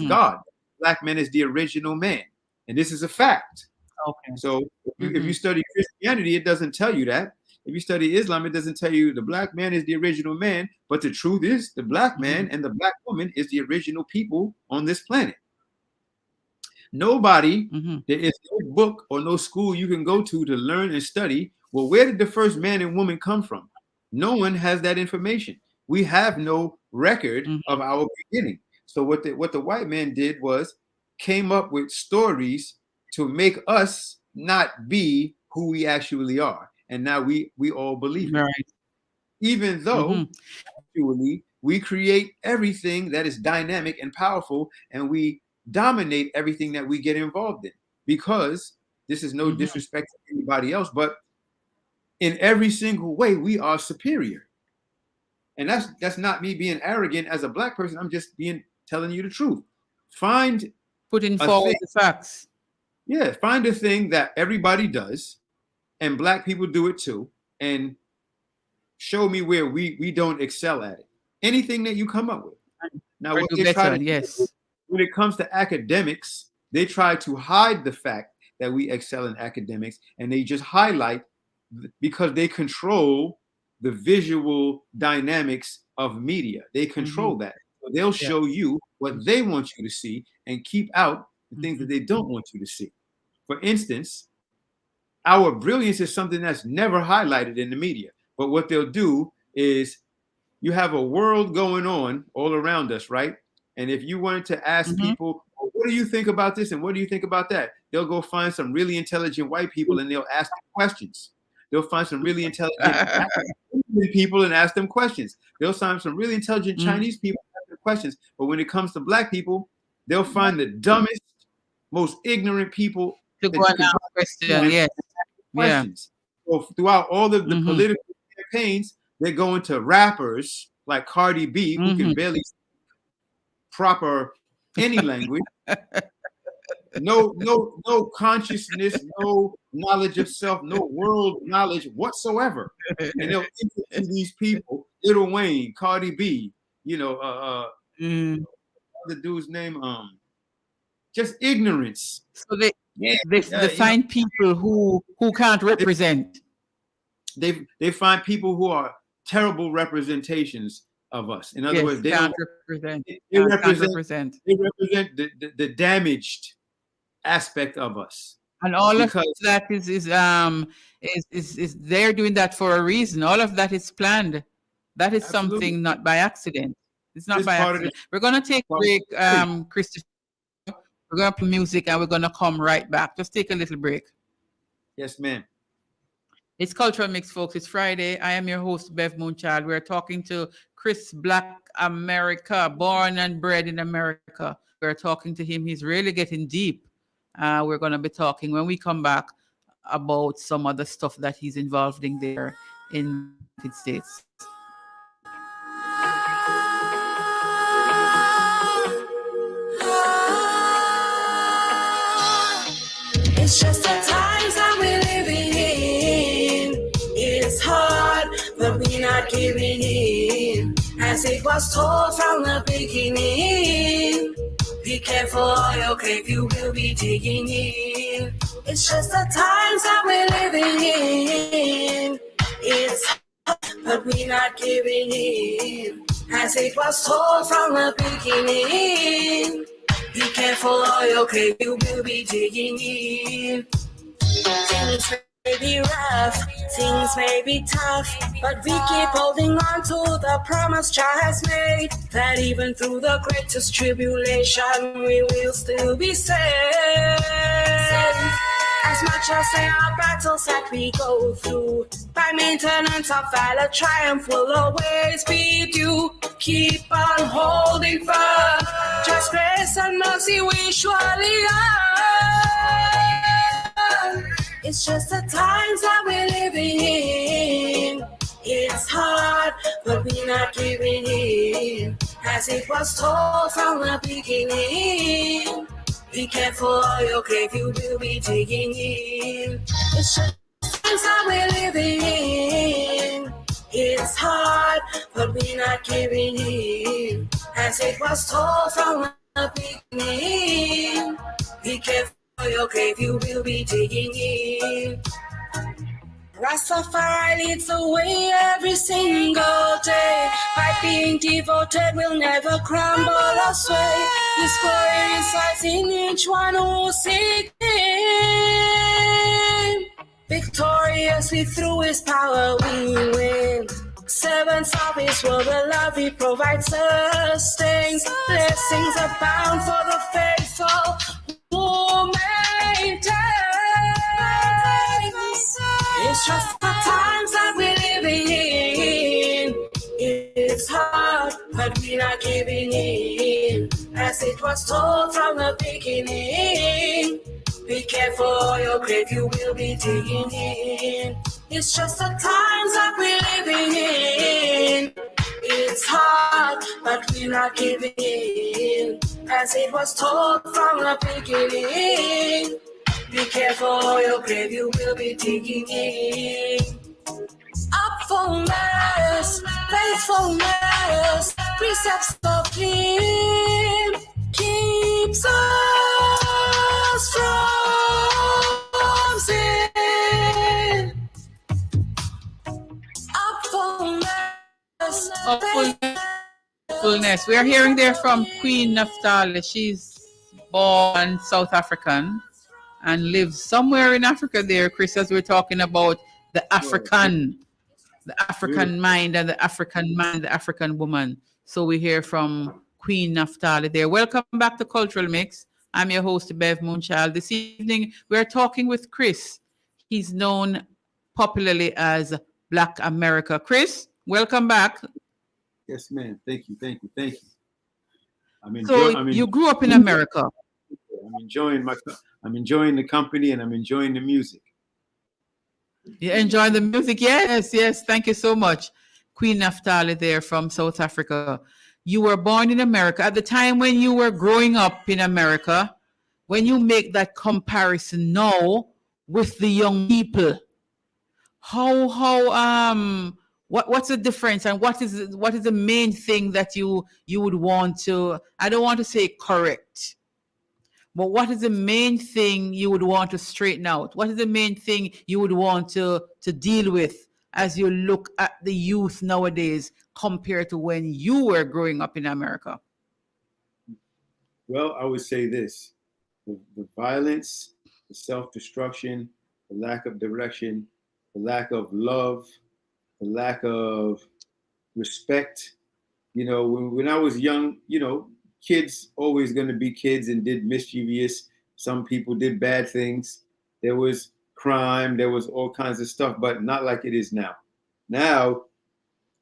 God. The Black man is the original man, and this is a fact. Okay. So if you study Christianity, it doesn't tell you that. If you study Islam, it doesn't tell you the Black man is the original man. But the truth is, the Black man and the Black woman is the original people on this planet. Nobody, there is no book or no school you can go to learn and study. Well, where did the first man and woman come from? No one has that information. We have no record of our beginning. So what the white man did was came up with stories to make us not be who we actually are. And now we all believe it. Right. Even though actually we create everything that is dynamic and powerful, and we dominate everything that we get involved in, because this is no disrespect to anybody else, but in every single way, we are superior. And that's not me being arrogant as a Black person. I'm just telling you the truth. Putting forward the facts. Yeah, find a thing that everybody does, and Black people do it too, and show me where we don't excel at it. Anything that you come up with. Now, what they try to do, when it comes to academics, they try to hide the fact that we excel in academics, and they just highlight, because they control the visual dynamics of media. They control that. So they'll show you what they want you to see and keep out the things that they don't want you to see. For instance, our brilliance is something that's never highlighted in the media. But what they'll do is, you have a world going on all around us, right? And if you wanted to ask people, well, what do you think about this and what do you think about that? They'll go find some really intelligent white people and they'll ask them questions. They'll find some really intelligent people and ask them questions. They'll find some really intelligent Chinese people and ask them questions. But when it comes to Black people, they'll find the dumbest, most ignorant people to go and ask questions. Questions. So throughout all of the political campaigns, they're going to rappers like Cardi B, who can barely speak proper any language. No consciousness, no knowledge of self, no world knowledge whatsoever. And they'll interview these people, Lil Wayne, Cardi B, the dude's name, just ignorance. So they find people who can't represent. They find people who are terrible representations of us. In other words, they can't represent. They represent the damaged aspect of us. And all of that is they're doing that for a reason. All of that is planned. That is something not by accident. It's not by accident. We're gonna take a break, Christopher. We're gonna play music and we're gonna come right back. Just take a little break. Yes, ma'am. It's Cultural Mix, folks. It's Friday. I am your host, Bev Moonchild. We're talking to Chris Black America, born and bred in America. We're talking to him. He's really getting deep. We're going to be talking when we come back about some other stuff that he's involved in there in the United States. It's just the times that we're living in. It's hard, but we're not giving in. As it was told from the beginning. Be careful, or grave you will be digging in. It's just the times that we're living in. It's hard, but we're not giving in. As it was told from the beginning. Be careful, or grave you will be digging in. Things may be rough, things may be tough, but we keep holding on to the promise Jah has made, that even through the greatest tribulation we will still be saved. As much as there are battles that we go through, by maintenance of valor, triumph will always be due. Keep on holding firm, just grace and mercy we surely earn. It's just the times that we're living in. It's hard, but we're not giving in. As it was told from the beginning. Be careful, or your grave you will be digging in. It's just the times that we're living in. It's hard, but we're not giving in. As it was told from the beginning. Be careful, or your grave you will be digging in. Rastafari leads the way every single day. By being devoted, we'll never crumble or sway. His glory resides in each one who seeks Him. Victoriously through His power we win. Servants of His will, the love He provides sustains. Blessings abound for the faithful who maintain. It's just the times that we're living in. It's hard, but we're not giving in. As it was told from the beginning. Be careful, or your grave you will be digging in. It's just the times that we're living in. It's hard, but we're not giving in. As it was told from the beginning. Be careful, or your grave you will be digging in. Upfulness, faithfulness, precepts of Him keeps us from sin. Upfulness. We are hearing there from Queen Naftali. She's born South African and lives somewhere in Africa there, Chris, as we're talking about the African mind and the African man, the African woman. So we hear from Queen Naftali there. Welcome back to Cultural Mix. I'm your host, Bev Moonchild. This evening, we're talking with Chris. He's known popularly as Black America. Chris, welcome back. Yes, ma'am. Thank you. You grew up in America. I'm enjoying the company, and I'm enjoying the music. You enjoy the music? Yes. Thank you so much. Queen Naftali there from South Africa. You were born in America. At the time when you were growing up in America, when you make that comparison now with the young people, what's the difference, and what is the main thing that you would want to, I don't want to say correct, but what is the main thing you would want to straighten out? What is the main thing you would want to deal with as you look at the youth nowadays compared to when you were growing up in America? Well, I would say this: the violence, the self-destruction, the lack of direction, the lack of love, the lack of respect. When I was young, kids always going to be kids and did mischievous. Some people did bad things. There was crime, there was all kinds of stuff, but not like it is now. Now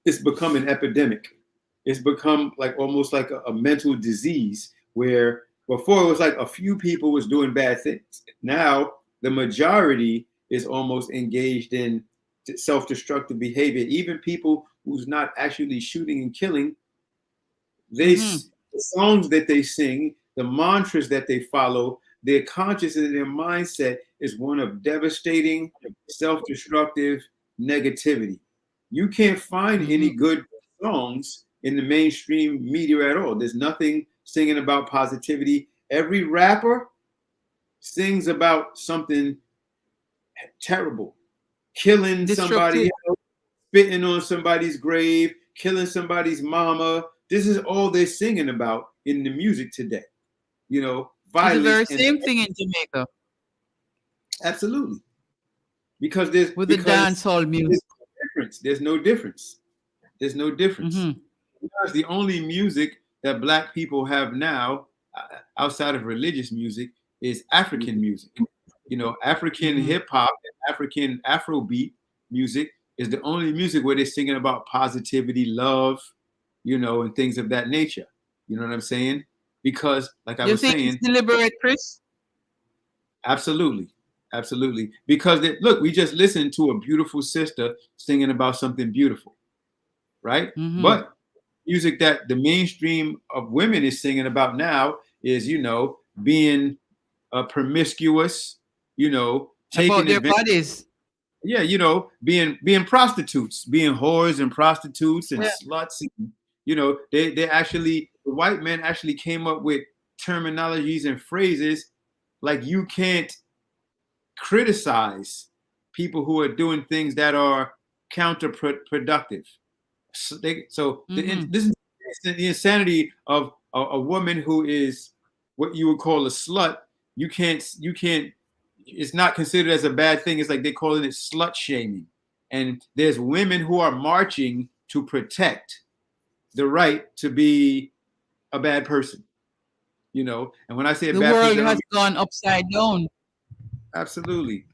it's become an epidemic. It's become like almost like a mental disease where before it was like a few people was doing bad things. Now the majority is almost engaged in self-destructive behavior. Even people who's not actually shooting and killing, the songs that they sing, the mantras that they follow, their consciousness, their mindset is one of devastating, self-destructive negativity. You can't find any good songs in the mainstream media at all. There's nothing singing about positivity. Every rapper sings about something terrible, killing somebody else, spitting on somebody's grave, killing somebody's mama. This is all they're singing about in the music today. You know, violence. It's the very same thing in Jamaica. Absolutely. Because there's with the dancehall music. There's no difference. There's no difference. Because the only music that Black people have now, outside of religious music, is African music. You know, African hip hop and African Afrobeat music is the only music where they're singing about positivity, love, you know, and things of that nature. You know what I'm saying? Because, like I was saying, it's deliberate, Chris? Absolutely. Absolutely. Because look, we just listened to a beautiful sister singing about something beautiful, right? But music that the mainstream of women is singing about now is, you know, being promiscuous, you know, taking about their bodies. Yeah, you know, being prostitutes, being whores and prostitutes and sluts. And, you know, they actually, the white men actually came up with terminologies and phrases like you can't criticize people who are doing things that are counterproductive. This is the insanity of a woman who is what you would call a slut. You can't. It's not considered as a bad thing. It's like they're calling it slut shaming. And there's women who are marching to protect the right to be a bad person. You know, and when I say a bad person, the world has gone upside down. Absolutely,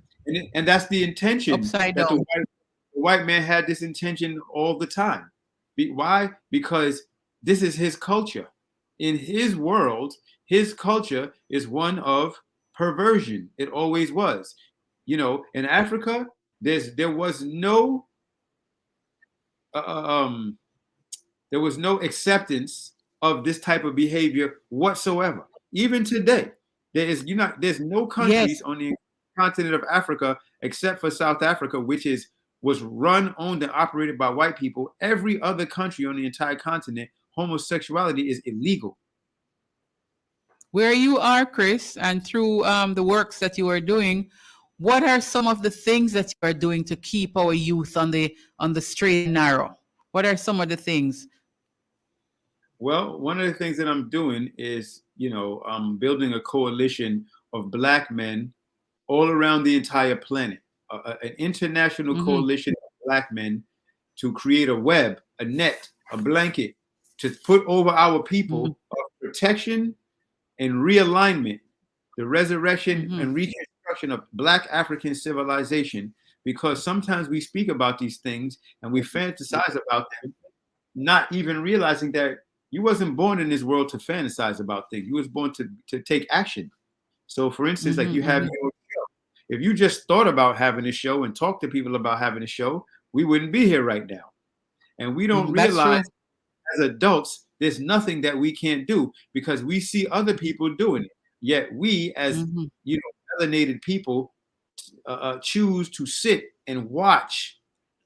and that's the intention. Upside down. The white man had this intention all the time. Why? Because this is his culture. In his world, his culture is one of perversion. It always was. You know, in Africa, there was no acceptance of this type of behavior whatsoever. Even today, there's no countries on the continent of Africa except for South Africa, which was run, owned, and operated by white people. Every other country on the entire continent, homosexuality is illegal. Where you are, Chris, and through the works that you are doing, what are some of the things that you are doing to keep our youth on the straight and narrow? What are some of the things? Well, one of the things that I'm doing is, you know, I'm building a coalition of Black men all around the entire planet, an international coalition of Black men to create a web, a net, a blanket to put over our people of protection and realignment, the resurrection and reconstruction of Black African civilization, because sometimes we speak about these things and we fantasize about them, not even realizing that you wasn't born in this world to fantasize about things. You was born to take action. So for instance, like you have your show. If you just thought about having a show and talked to people about having a show, we wouldn't be here right now. And we don't realize as adults, there's nothing that we can't do because we see other people doing it. Yet we, as you know, melanated people, choose to sit and watch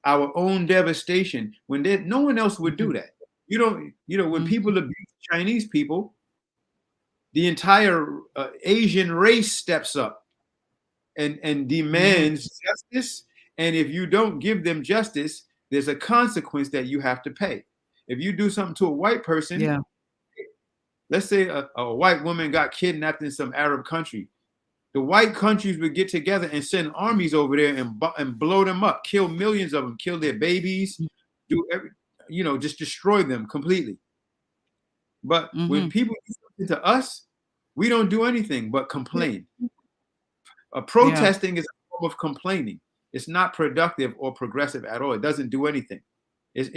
our own devastation when no one else would do that. When people abuse Chinese people, the entire Asian race steps up and demands justice. And if you don't give them justice, there's a consequence that you have to pay. If you do something to a white person, let's say a white woman got kidnapped in some Arab country, the white countries would get together and send armies over there and blow them up, kill millions of them, kill their babies, just destroy them completely. But when people do something to us, we don't do anything but complain. Protesting is a form of complaining. It's not productive or progressive at all. It doesn't do anything. It's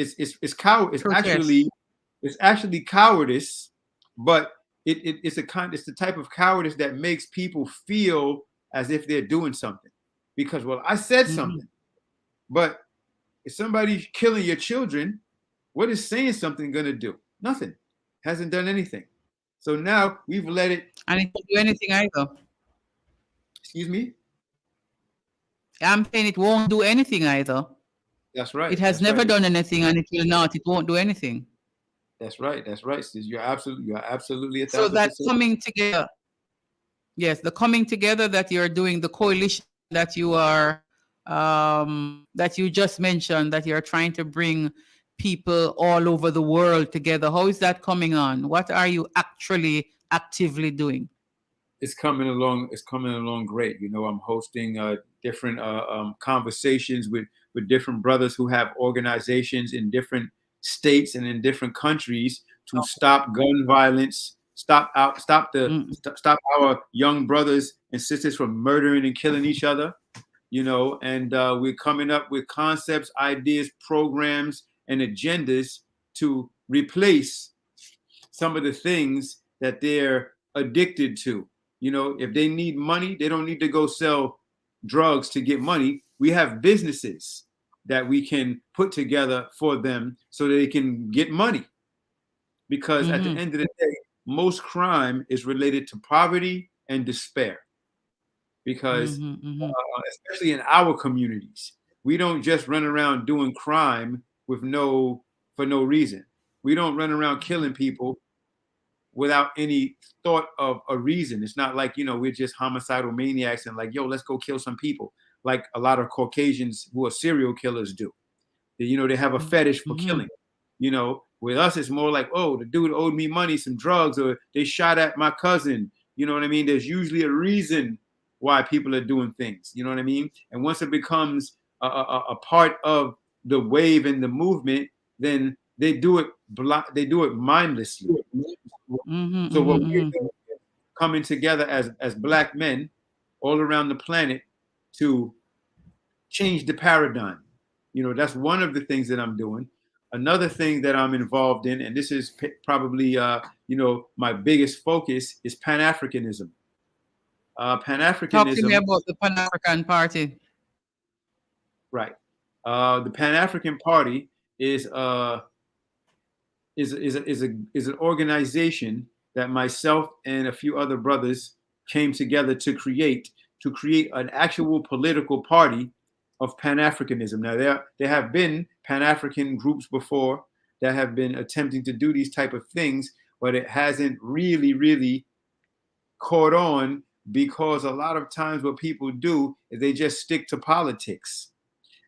actually cowardice, but it's the type of cowardice that makes people feel as if they're doing something. Because, well, I said something, but if somebody's killing your children, what is saying something going to do? Nothing. Hasn't done anything. So now we've let it. And it won't do anything either. Excuse me? I'm saying it won't do anything either. That's right. It has never done anything, and it will not. It won't do anything. That's right. That's right, sis. You're absolutely 1,000%. So that coming together. Yes, the coming together that you're doing, the coalition that you are, that you just mentioned, that you're trying to bring people all over the world together. How is that coming on? What are you actually actively doing? It's coming along. It's coming along great. You know, I'm hosting different conversations with different brothers who have organizations in different states and in different countries to stop gun violence, stop our young brothers and sisters from murdering and killing each other. You know, and we're coming up with concepts, ideas, programs, and agendas to replace some of the things that they're addicted to. You know, if they need money, they don't need to go sell drugs to get money. We have businesses that we can put together for them so that they can get money. Because at the end of the day, most crime is related to poverty and despair. Because especially in our communities, we don't just run around doing crime for no reason. We don't run around killing people without any thought of a reason. It's not like, you know, we're just homicidal maniacs and like, yo, let's go kill some people, like a lot of Caucasians who are serial killers do. You know, they have a fetish for killing. You know, with us, it's more like, oh, the dude owed me money, some drugs, or they shot at my cousin. You know what I mean? There's usually a reason why people are doing things. You know what I mean? And once it becomes a part of the wave and the movement, then they do it mindlessly. So what we're doing is coming together as Black men all around the planet to change the paradigm. You know, that's one of the things that I'm doing. Another thing that I'm involved in, and this is probably you know, my biggest focus, is Pan-Africanism. Pan-Africanism. Talk to me about the Pan-African Party. Right. The Pan-African Party is an organization that myself and a few other brothers came together to create an actual political party of Pan-Africanism. Now, there have been Pan-African groups before that have been attempting to do these type of things, but it hasn't really caught on, because a lot of times what people do is they just stick to politics.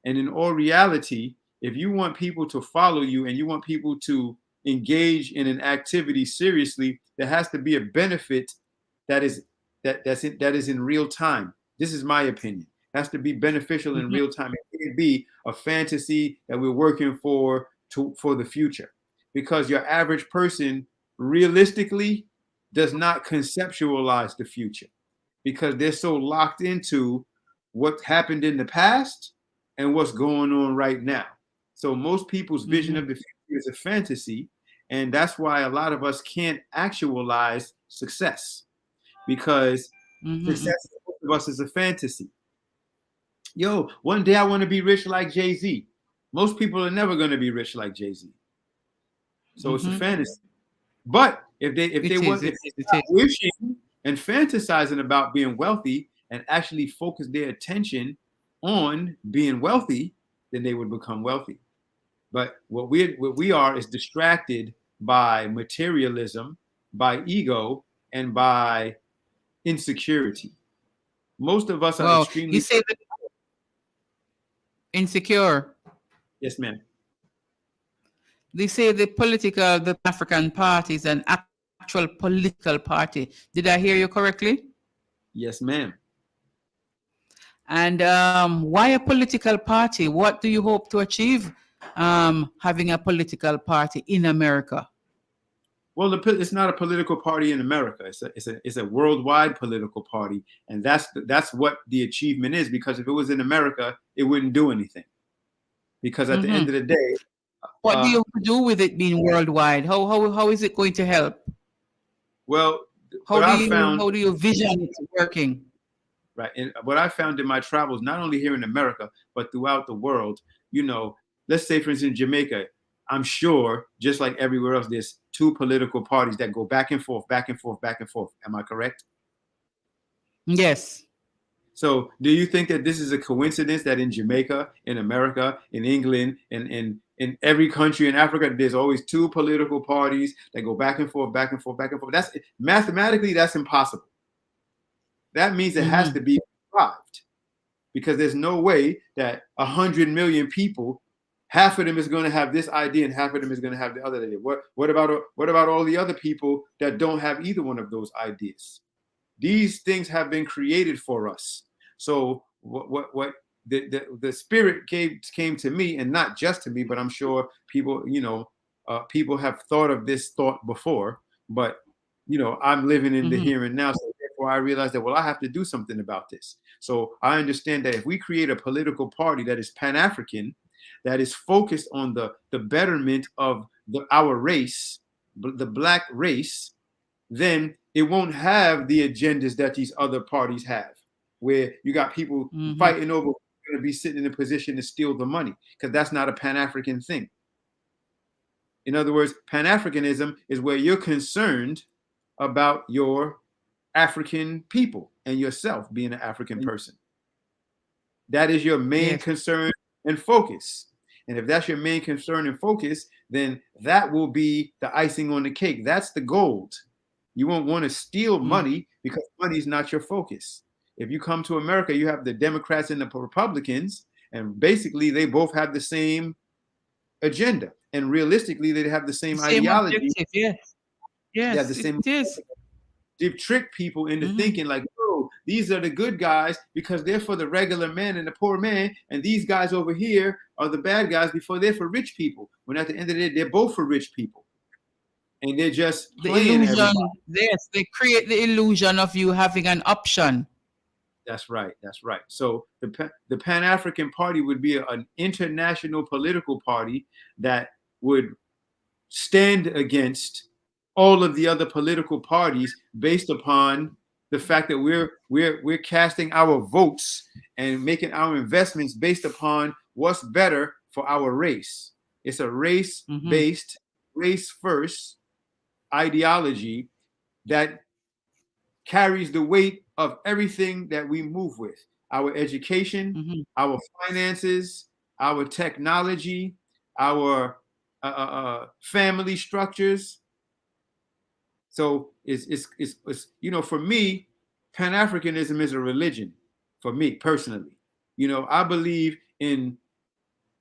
And in all reality, if you want people to follow you and you want people to engage in an activity seriously, there has to be a benefit that is in real time. This is my opinion. It has to be beneficial in real time. It can't be a fantasy that we're working for the future, because your average person realistically does not conceptualize the future, because they're so locked into what happened in the past and what's going on right now. So most people's vision of the future is a fantasy, and that's why a lot of us can't actualize success, because success for most of us is a fantasy. Yo, one day I want to be rich like Jay-Z. Most people are never going to be rich like Jay-Z. So it's a fantasy. But if they stop wishing and fantasizing about being wealthy and actually focus their attention on being wealthy, then they would become wealthy. But what we are is distracted by materialism, by ego, and by insecurity. Most of us are extremely... You say that insecure. Yes, ma'am. They say the African Party is an actual political party. Did I hear you correctly? Yes, ma'am. And why a political party? What do you hope to achieve having a political party in America? Well, it's not a political party in America. It's a worldwide political party, and that's what the achievement is. Because if it was in America, it wouldn't do anything. Because at the end of the day, what do you do with it being worldwide? How is it going to help? Well, how do you vision it working? Right, and what I found in my travels, not only here in America but throughout the world, you know, let's say for instance Jamaica. I'm sure, just like everywhere else, there's two political parties that go back and forth, back and forth, back and forth. Am I correct? Yes. So do you think that this is a coincidence that in Jamaica, in America, in England, in every country in Africa, there's always two political parties that go back and forth, back and forth, back and forth? That's mathematically, that's impossible. That means it has to be contrived, because there's no way that 100 million people, half of them is going to have this idea and half of them is going to have the other idea. What about all the other people that don't have either one of those ideas? These things have been created for us. So what the spirit came to me, and not just to me, but I'm sure people, people have thought of this thought before, but I'm living in the here and now. So therefore I realized that, well, I have to do something about this. So I understand that if we create a political party that is Pan-African, that is focused on the betterment of our race, the Black race, then it won't have the agendas that these other parties have, where you got people fighting over who's going to be sitting in a position to steal the money, because that's not a Pan-African thing. In other words, Pan-Africanism is where you're concerned about your African people and yourself being an African person. That is your main concern and focus. And if that's your main concern and focus, then that will be the icing on the cake. That's the gold. You won't want to steal money, because money is not your focus. If you come to America, you have the Democrats and the Republicans, and basically they both have the same agenda. And realistically, they have the same ideology. Objective, yes. Yes, yeah, the same. It is. They've tricked people into thinking like, oh, these are the good guys because they're for the regular man and the poor man, and these guys over here are the bad guys before they're for rich people. When at the end of the day, they're both for rich people, and they're just playing the illusion. Yes, they create the illusion of you having an option. That's right. That's right. So the Pan-African Party would be an international political party that would stand against all of the other political parties based upon the fact that we're casting our votes and making our investments based upon what's better for our race. It's a race-based, race-first ideology that carries the weight of everything that we move with. Our education, our finances, our technology, our family structures. So it's for me, Pan-Africanism is a religion. For me personally, I believe in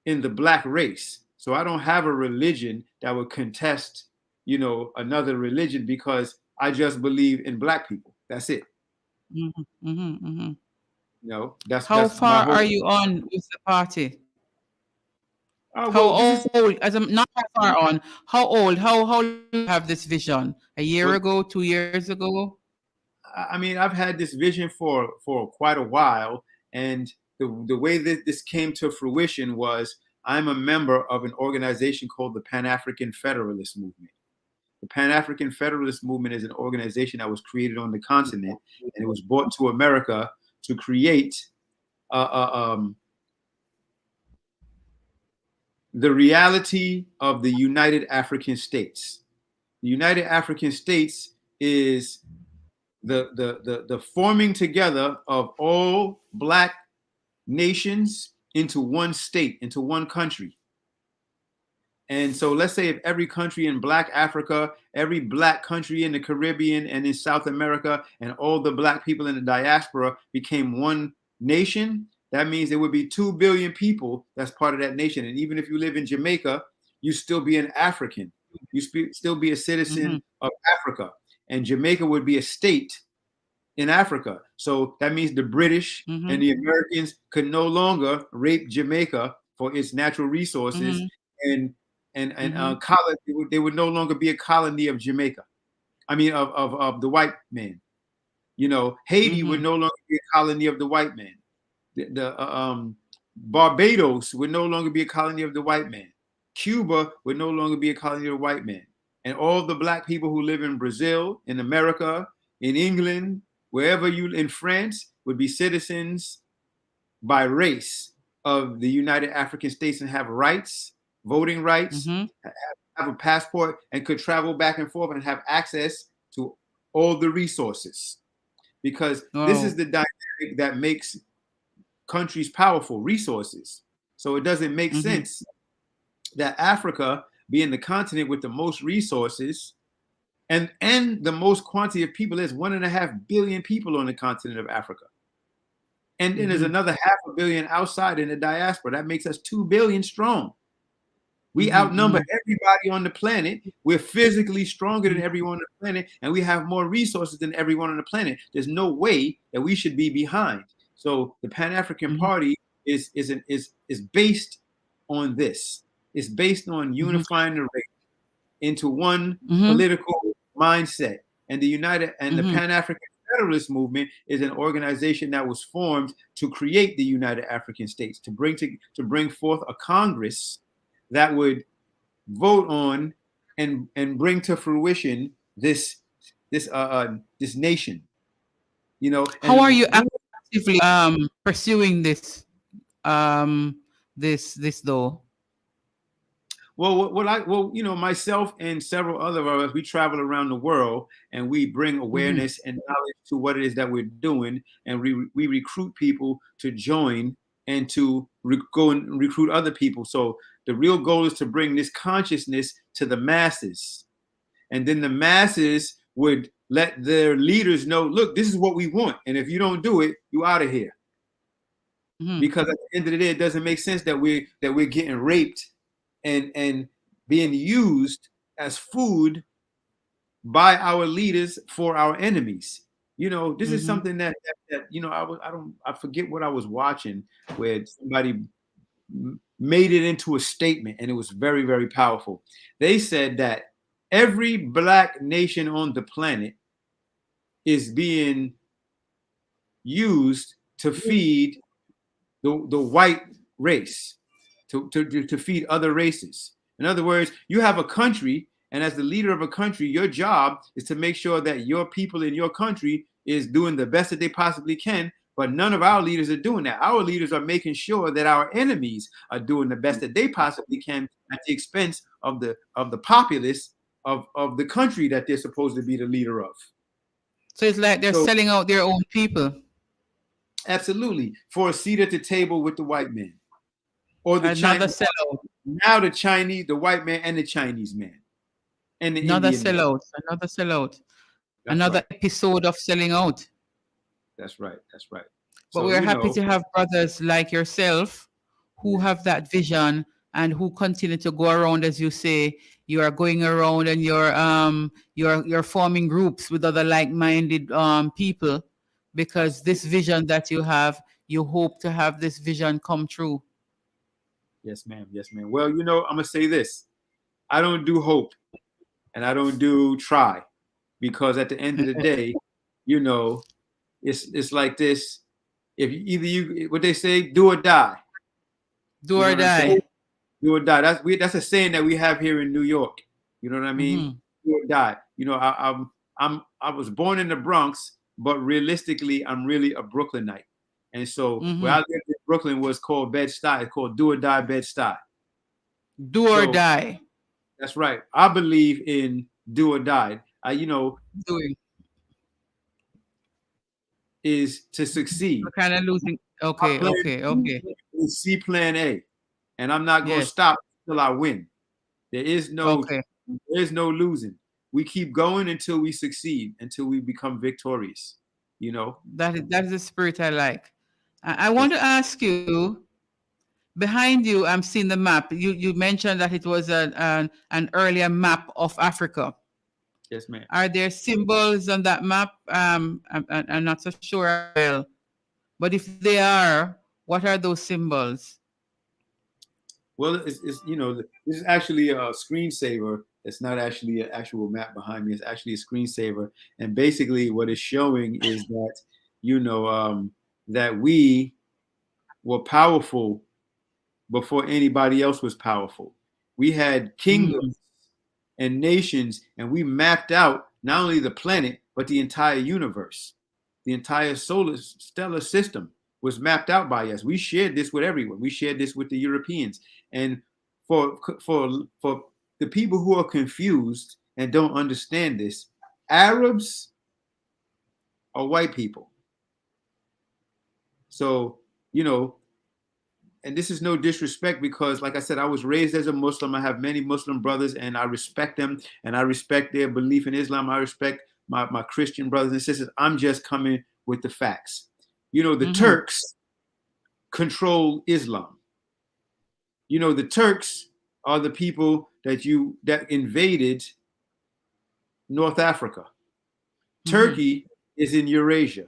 the Black race. So I don't have a religion that would contest, another religion, because I just believe in Black people. That's it. That's how far are you on with the party? How old? As I'm not how far on. How old? How do you have this vision? A year ago? 2 years ago? I mean, I've had this vision for quite a while, and the way that this came to fruition was I'm a member of an organization called the Pan-African Federalist Movement. The Pan-African Federalist Movement is an organization that was created on the continent, and it was brought to America to create the reality of the United African States. The United African States is the forming together of all Black nations into one state, into one country. And so let's say if every country in Black Africa, every Black country in the Caribbean and in South America, and all the Black people in the diaspora became one nation, that means there would be 2 billion people that's part of that nation. And even if you live in Jamaica, you still be an African. You still be a citizen of Africa. And Jamaica would be a state in Africa. So that means the British and the Americans could no longer rape Jamaica for its natural resources and and they would no longer be a colony of Jamaica. I mean, of the white man. You know, Haiti would no longer be a colony of the white man. The Barbados would no longer be a colony of the white man. Cuba would no longer be a colony of the white man. And all the black people who live in Brazil, in America, in England, wherever in France, would be citizens by race of the United African States and have rights, voting rights, have a passport, and could travel back and forth and have access to all the resources. Because this is the dynamic that makes countries powerful, resources. So it doesn't make sense that Africa, being the continent with the most resources and the most quantity of people, there's 1.5 billion people on the continent of Africa. And then there's another 500 million outside in the diaspora. That makes us 2 billion strong. We outnumber everybody on the planet. We're physically stronger than everyone on the planet, and we have more resources than everyone on the planet. There's no way that we should be behind. So the Pan-African Party is based on this. It's based on unifying the race into one political mindset. And the Pan-African Federalist Movement is an organization that was formed to create the United African States, to bring forth a Congress that would vote on and bring to fruition this nation. You know, how are you actively pursuing this this though? Well, you know, myself and several other of us, we travel around the world and we bring awareness and knowledge to what it is that we're doing, and we recruit people to join and to go and recruit other people. So the real goal is to bring this consciousness to the masses, and then the masses would let their leaders know, look, this is what we want, and if you don't do it, you out of here. Because at the end of the day, it doesn't make sense that we're getting raped and being used as food by our leaders for our enemies. You know, this is something that you know, I forget what I was watching, where somebody made it into a statement, and it was very, very powerful. They said that every black nation on the planet is being used to feed the white race, to feed other races. In other words, you have a country, and as the leader of a country, your job is to make sure that your people in your country is doing the best that they possibly can. But none of our leaders are doing that. Our leaders are making sure that our enemies are doing the best that they possibly can at the expense of the populace of the country that they're supposed to be the leader of. So it's like they're selling out their own people. Absolutely, for a seat at the table with the white man, or the another Chinese. sellout. Now the Chinese, the white man, and the Chinese man, and the Another Indian man. sellout. Another sellout. That's Another right. episode of selling out. That's right. That's right. But So, we're you happy know, to have brothers like yourself who have that vision and who continue to go around, as you say. You are going around and you're forming groups with other like-minded people, because this vision that you have, you hope to have this vision come true. Yes, ma'am. Yes, ma'am. Well, you know, I'm gonna say this: I don't do hope, and I don't do try, because at the end of the day, you know, it's like this. If what they say, do or die. Do You know or what I'm saying? die. Do or die. That's a saying that we have here in New York. You know what I mean? Do or die. You know, I was born in the Bronx, but realistically, I'm really a Brooklynite. And so where I lived in Brooklyn was called Bed-Stuy. It's called Do or Die Bed-Stuy. Do or So, die. That's right. I believe in do or die. You know, Doing. is to succeed. We're kind of losing. Okay, My plan okay. is C plan A, and I'm not going to Yes. stop until I win. There is no losing. We keep going until we succeed, until we become victorious. You know, That is the spirit I like. I want to ask you, behind you, I'm seeing the map. You mentioned that it was an earlier map of Africa. yes, ma'am. Are there symbols on that map? I'm not so sure. But if they are, what are those symbols? Well, it's this is actually a screensaver. It's not actually an actual map behind me. It's actually a screensaver. And basically, what it's showing is that that we were powerful before anybody else was powerful. We had kingdoms and nations, and we mapped out not only the planet but the entire universe, the entire stellar system was mapped out by us. We shared this with everyone. We shared this with the Europeans. And for the people who are confused and don't understand this, Arabs are white people. So, and this is no disrespect because, like I said, I was raised as a Muslim. I have many Muslim brothers, and I respect them, and I respect their belief in Islam. I respect my Christian brothers and sisters. I'm just coming with the facts. The Turks control Islam. The Turks are the people that invaded North Africa. Turkey is in Eurasia.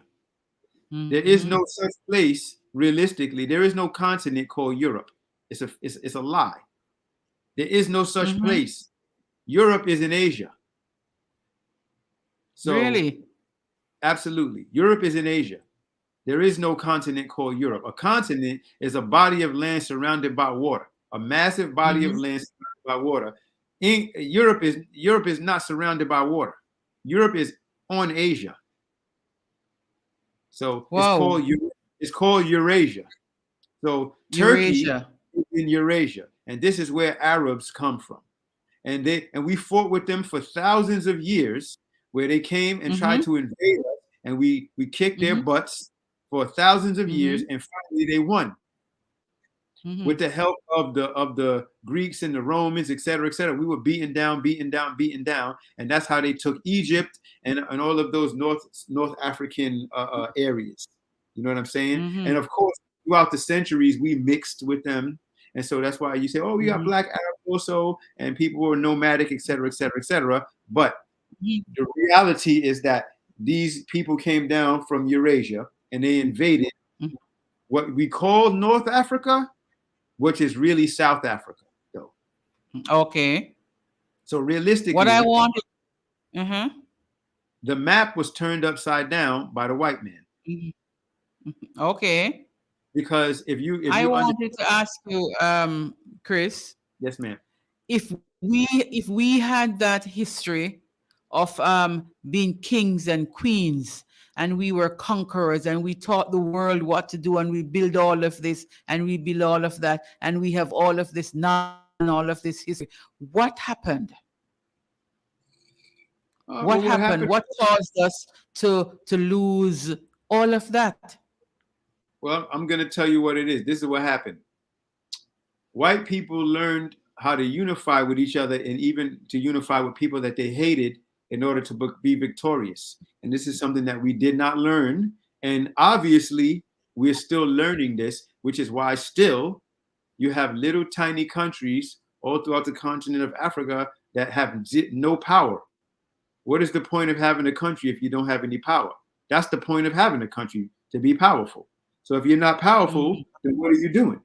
There is no such place, realistically. There is no continent called Europe. It's a lie. There is no such place. Europe is in Asia. So, really? Absolutely. Europe is in Asia. There is no continent called Europe. A continent is a body of land surrounded by water, a massive body of land surrounded by water. Europe is not surrounded by water. Europe is on Asia. So it's called Eurasia. So Turkey is in Eurasia, and this is where Arabs come from. And we fought with them for thousands of years, where they came and tried to invade us, and we kicked their butts for thousands of years, and finally they won with the help of the Greeks and the Romans, et cetera, et cetera. We were beaten down, and that's how they took Egypt and all of those North African areas. You know what I'm saying? And of course, throughout the centuries, we mixed with them, and so that's why you say, "Oh, we got Black Arabs also," and people were nomadic, et cetera, et cetera, et cetera. But the reality is that these people came down from Eurasia and they invaded what we call North Africa, which is really South Africa, though. Okay. So realistically, what I want, the map was turned upside down by the white man. Okay. Because if I wanted to ask you, Chris. Yes, ma'am. If we had that history of being kings and queens, and we were conquerors, and we taught the world what to do, and we build all of this, and we build all of that, and we have all of this now and all of this history. What happened? What happened? What caused us to lose all of that? Well, I'm going to tell you what it is. This is what happened. White people learned how to unify with each other, and even to unify with people that they hated, in order to be victorious. And this is something that we did not learn. And obviously, we're still learning this, which is why still you have little tiny countries all throughout the continent of Africa that have no power. What is the point of having a country if you don't have any power? That's the point of having a country, to be powerful. So if you're not powerful, then what are you doing?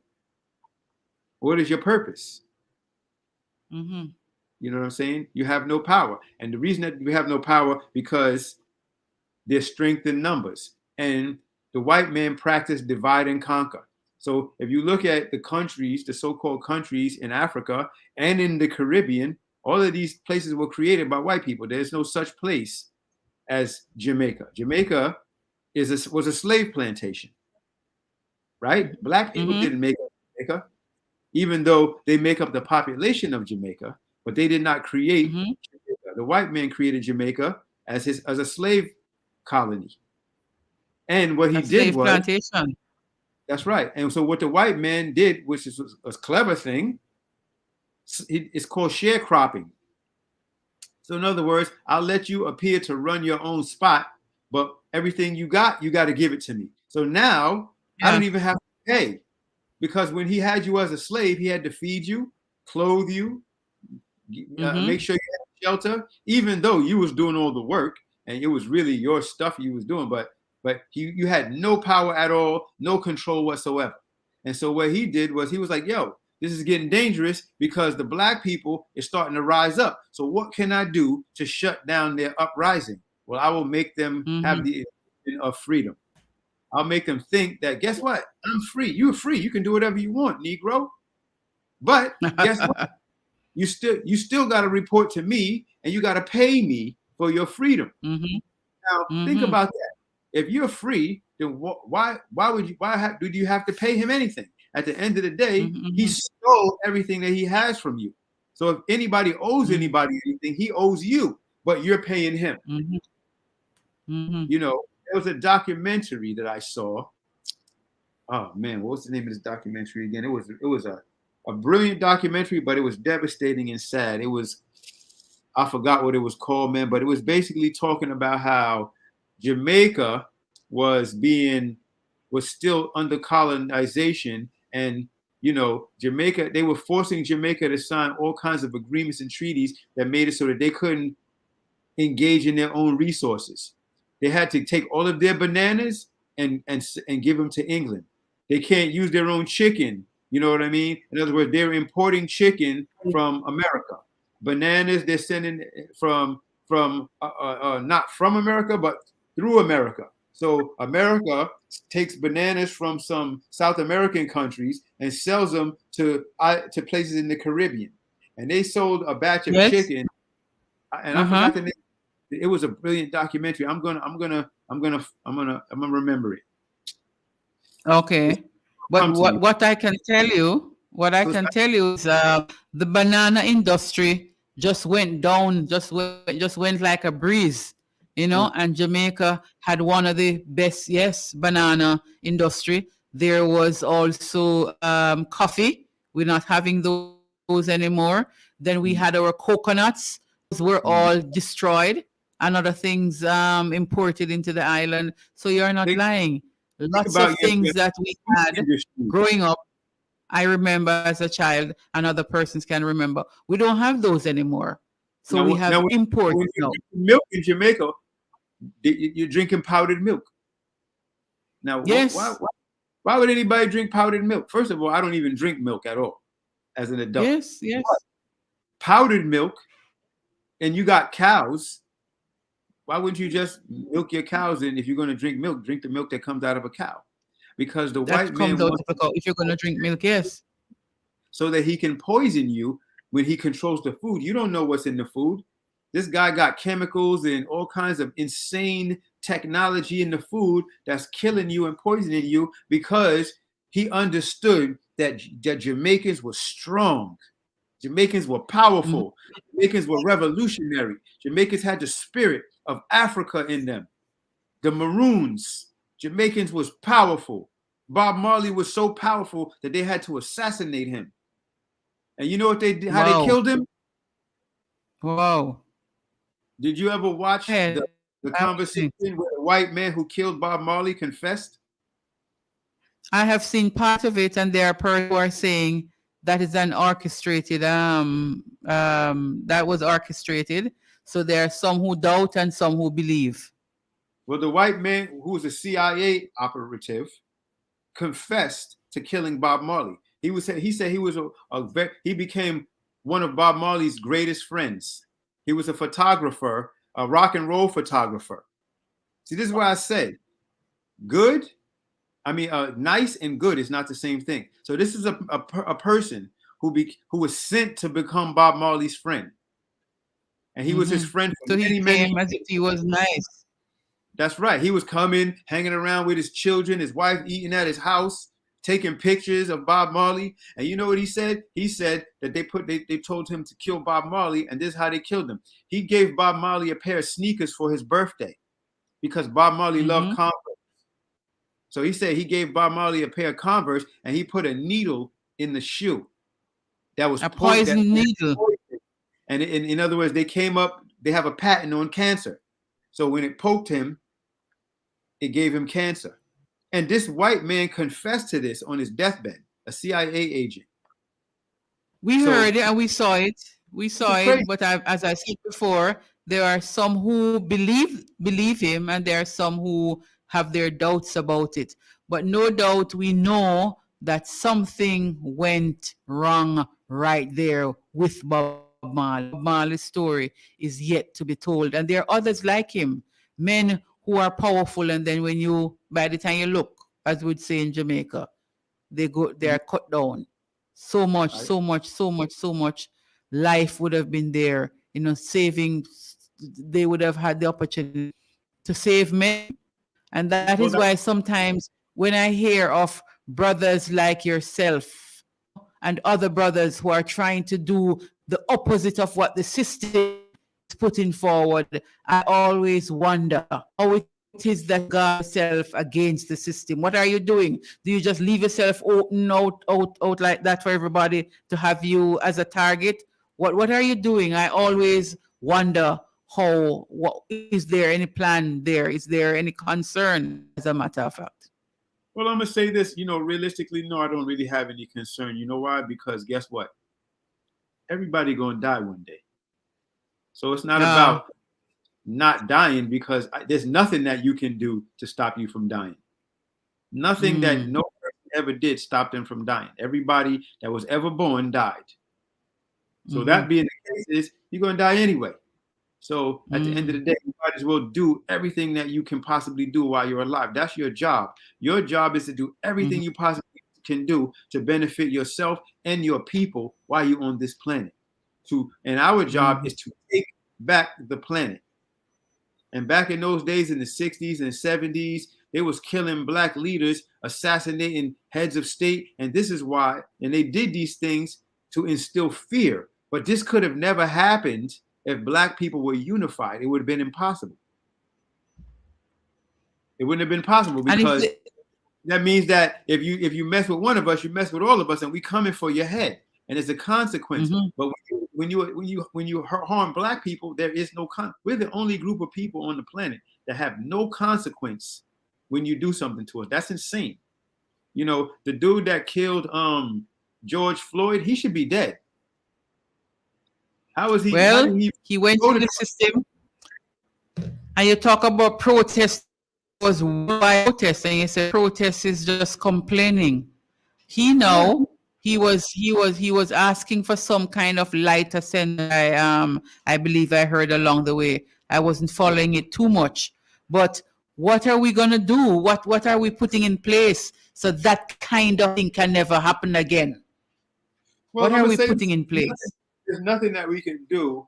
What is your purpose? You know what I'm saying? You have no power. And the reason that we have no power, because there's strength in numbers. And the white man practiced divide and conquer. So if you look at the countries, the so-called countries in Africa and in the Caribbean, all of these places were created by white people. There's no such place as Jamaica. Jamaica was a slave plantation, right? Black people didn't make up Jamaica, even though they make up the population of Jamaica. But they did not create Jamaica. The white man created Jamaica as a slave colony. And what he did was plantation. That's right. And so what the white man did, which is a clever thing, it's called sharecropping. So in other words, I'll let you appear to run your own spot, but everything you got to give it to me. So now I don't even have to pay, because when he had you as a slave, he had to feed you, clothe you, make sure you had shelter, even though you was doing all the work and it was really your stuff you was doing, but you had no power at all, no control whatsoever. And so what he did was he was like, yo, This is getting dangerous because the black people is starting to rise up. So what can I do to shut down their uprising? Well, I will make them have the illusion of freedom. I'll make them think that, guess what? I'm free. You're free. You can do whatever you want, Negro. But guess what? You still got to report to me, and you got to pay me for your freedom. Now think about that. If you're free, then why do you have to pay him anything? At the end of the day, he stole everything that he has from you. So if anybody owes anybody anything, he owes you, but you're paying him. You know, there was a documentary that I saw. Oh man, what was the name of this documentary again? It was a brilliant documentary, but it was devastating and sad. I forgot what it was called, man, but it was basically talking about how Jamaica was still under colonization, and you know, Jamaica, they were forcing Jamaica to sign all kinds of agreements and treaties that made it so that they couldn't engage in their own resources. They had to take all of their bananas and give them to England. They can't use their own chicken. You know what I mean? In other words, they're importing chicken from America. Bananas they're sending from not from America, but through America. So America takes bananas from some South American countries and sells them to places in the Caribbean. And they sold a batch of chicken, and I forgot the name. It was a brilliant documentary. I'm gonna remember it. Okay, but what I can tell you is the banana industry just went down, just went like a breeze, you know. And Jamaica had one of the best, banana industry. There was also coffee. We're not having those anymore. Then we had our coconuts. Those were all destroyed, and other things imported into the island. So you're not lying. Lots of things that we had growing up, I remember as a child, and other persons can remember. We don't have those anymore. So we have imports now. Milk in Jamaica, you're drinking powdered milk. Now, why would anybody drink powdered milk? First of all, I don't even drink milk at all as an adult. Yes. But powdered milk, and you got cows. Why wouldn't you just milk your cows? And if you're going to drink milk, drink the milk that comes out of a cow, because the white man wants if you're going to drink milk, so that he can poison you when he controls the food. You don't know what's in the food. This guy got chemicals and all kinds of insane technology in the food that's killing you and poisoning you, because he understood that Jamaicans were strong. Jamaicans were powerful. Jamaicans were revolutionary. Jamaicans had the spirit of Africa in them. The Maroons, Jamaicans was powerful. Bob Marley was so powerful that they had to assassinate him. And you know what they did? How they killed him? Wow. Did you ever watch the conversation where the white man who killed Bob Marley confessed? I have seen part of it, and there are people who are saying that is an orchestrated, that was orchestrated. So there are some who doubt and some who believe. Well, the white man who was a CIA operative confessed to killing Bob Marley. He said he was he became one of Bob Marley's greatest friends. He was a photographer, a rock and roll photographer. See, this is why I say nice and good is not the same thing. So this is a person who was sent to become Bob Marley's friend. And he was his friend for many years. As if he was nice. That's right. He was coming, hanging around with his children, his wife eating at his house, taking pictures of Bob Marley. And you know what he said? He said that they told him to kill Bob Marley, and this is how they killed him. He gave Bob Marley a pair of sneakers for his birthday because Bob Marley loved Converse. So he said he gave Bob Marley a pair of Converse, and he put a needle in the shoe. That was a poison needle. And in other words, they have a patent on cancer. So when it poked him, it gave him cancer. And this white man confessed to this on his deathbed, a CIA agent. We heard it and we saw it. But as I said before, there are some who believe him, and there are some who have their doubts about it. But no doubt we know that something went wrong right there with Bob Marley. Bob Marley's story is yet to be told. And there are others like him, men who are powerful, and then by the time you look, as we'd say in Jamaica, they are cut down. So much life would have been there, saving. They would have had the opportunity to save men. And that is why sometimes when I hear of brothers like yourself and other brothers who are trying to do the opposite of what the system is putting forward, I always wonder how it is that God yourself against the system. What are you doing? Do you just leave yourself open out like that for everybody to have you as a target? What are you doing? I always wonder what is there any plan there? Is there any concern, as a matter of fact? Well, I'm going to say this, realistically, no, I don't really have any concern. You know why? Because guess what? Everybody going to die one day. So it's not about not dying, because there's nothing that you can do to stop you from dying. Nothing that no person ever did stop them from dying. Everybody that was ever born died. So that being the case is you're going to die anyway. So at the end of the day, you might as well do everything that you can possibly do while you're alive. That's your job. Your job is to do everything you possibly can do to benefit yourself and your people while you're on this planet. And our job is to take back the planet. And back in those days, in the 60s and 70s, they was killing black leaders, assassinating heads of state. And this is why, and they did these things to instill fear. But this could have never happened if black people were unified. It would have been impossible. It wouldn't have been possible, because that means that if you mess with one of us, you mess with all of us, and we coming for your head, and it's a consequence. But when you harm black people, there is no we're the only group of people on the planet that have no consequence when you do something to us. That's insane. The dude that killed George Floyd, he should be dead. How is he? Well, he went through the system. And you talk about protest, was by protest, and you said protest is just complaining. He was asking for some kind of lighter sentence. I believe I heard along the way. I wasn't following it too much. But what are we gonna do? What are we putting in place so that kind of thing can never happen again? What are we putting in place? There's nothing that we can do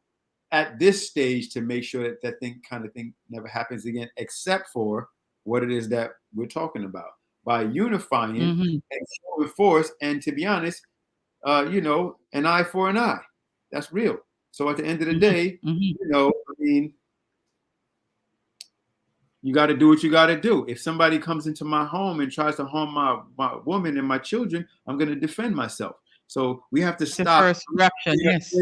at this stage to make sure that kind of thing never happens again, except for what it is that we're talking about, by unifying and showing force. And to be honest, an eye for an eye. That's real. So at the end of the day, you got to do what you got to do. If somebody comes into my home and tries to harm my woman and my children, I'm going to defend myself. So we have to stop. First reaction, yes.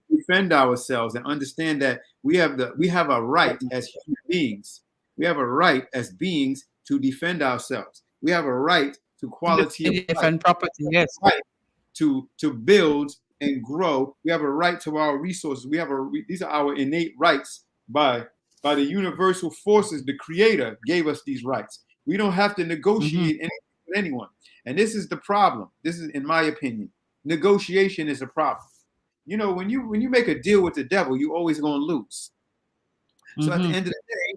Defend ourselves and understand that we have a right as human beings. We have a right as beings to defend ourselves. We have a right to quality of life. And property, yes. Right to build and grow. We have a right to our resources. These are our innate rights by the universal forces. The Creator gave us these rights. We don't have to negotiate anything with anyone. And this is the problem. This is, in my opinion, negotiation is a problem. When you make a deal with the devil, you always going to lose. So at the end of the day,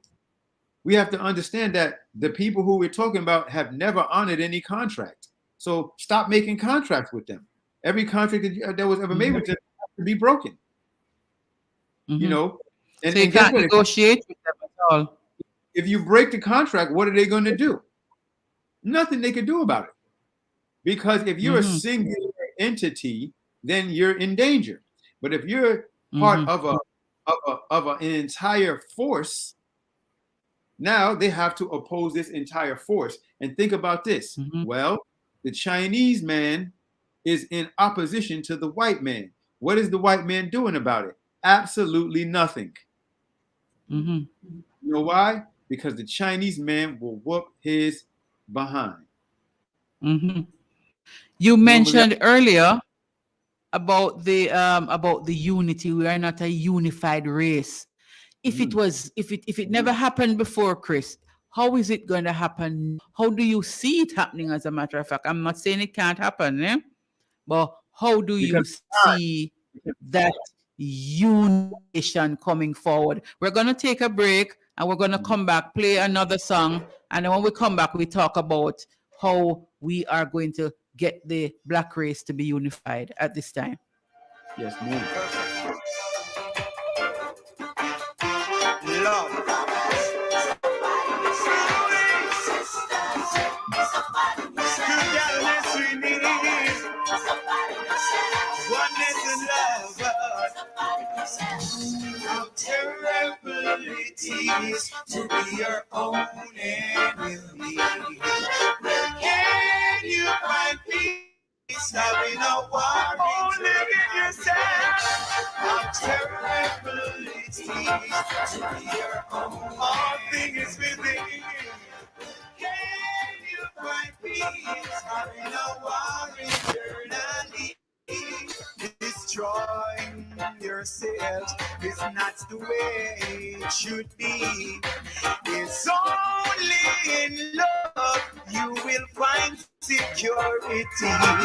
we have to understand that the people who we're talking about have never honored any contract. So stop making contracts with them. Every contract that was ever made with them has to be broken. And, so you can't negotiate with them at all. If you break the contract, what are they going to do? Nothing they can do about it. Because if you're a singular entity, then you're in danger. But if you're part of an entire force, now they have to oppose this entire force. And think about this. Well, the Chinese man is in opposition to the white man. What is the white man doing about it? Absolutely nothing. You know why? Because the Chinese man will whoop his behind. You mentioned earlier about the unity. We are not a unified race. If it never happened before, Chris, how is it going to happen? How do you see it happening, as a matter of fact? I'm not saying it can't happen, but how do you Because see that unison coming forward? We're going to take a break and we're going to come back, play another song. And then when we come back, we talk about how we are going to get the black race to be unified at this time. yes, ma'am. Love. Togetherness we need. Oneness and love. How terrible it is to be your own enemy. Can you find peace having a war only in yourself? How terrible it is to be your own. All things within. Can you find peace having a war internally? Destroying yourself is not the way it should be. It's only in love you will find security of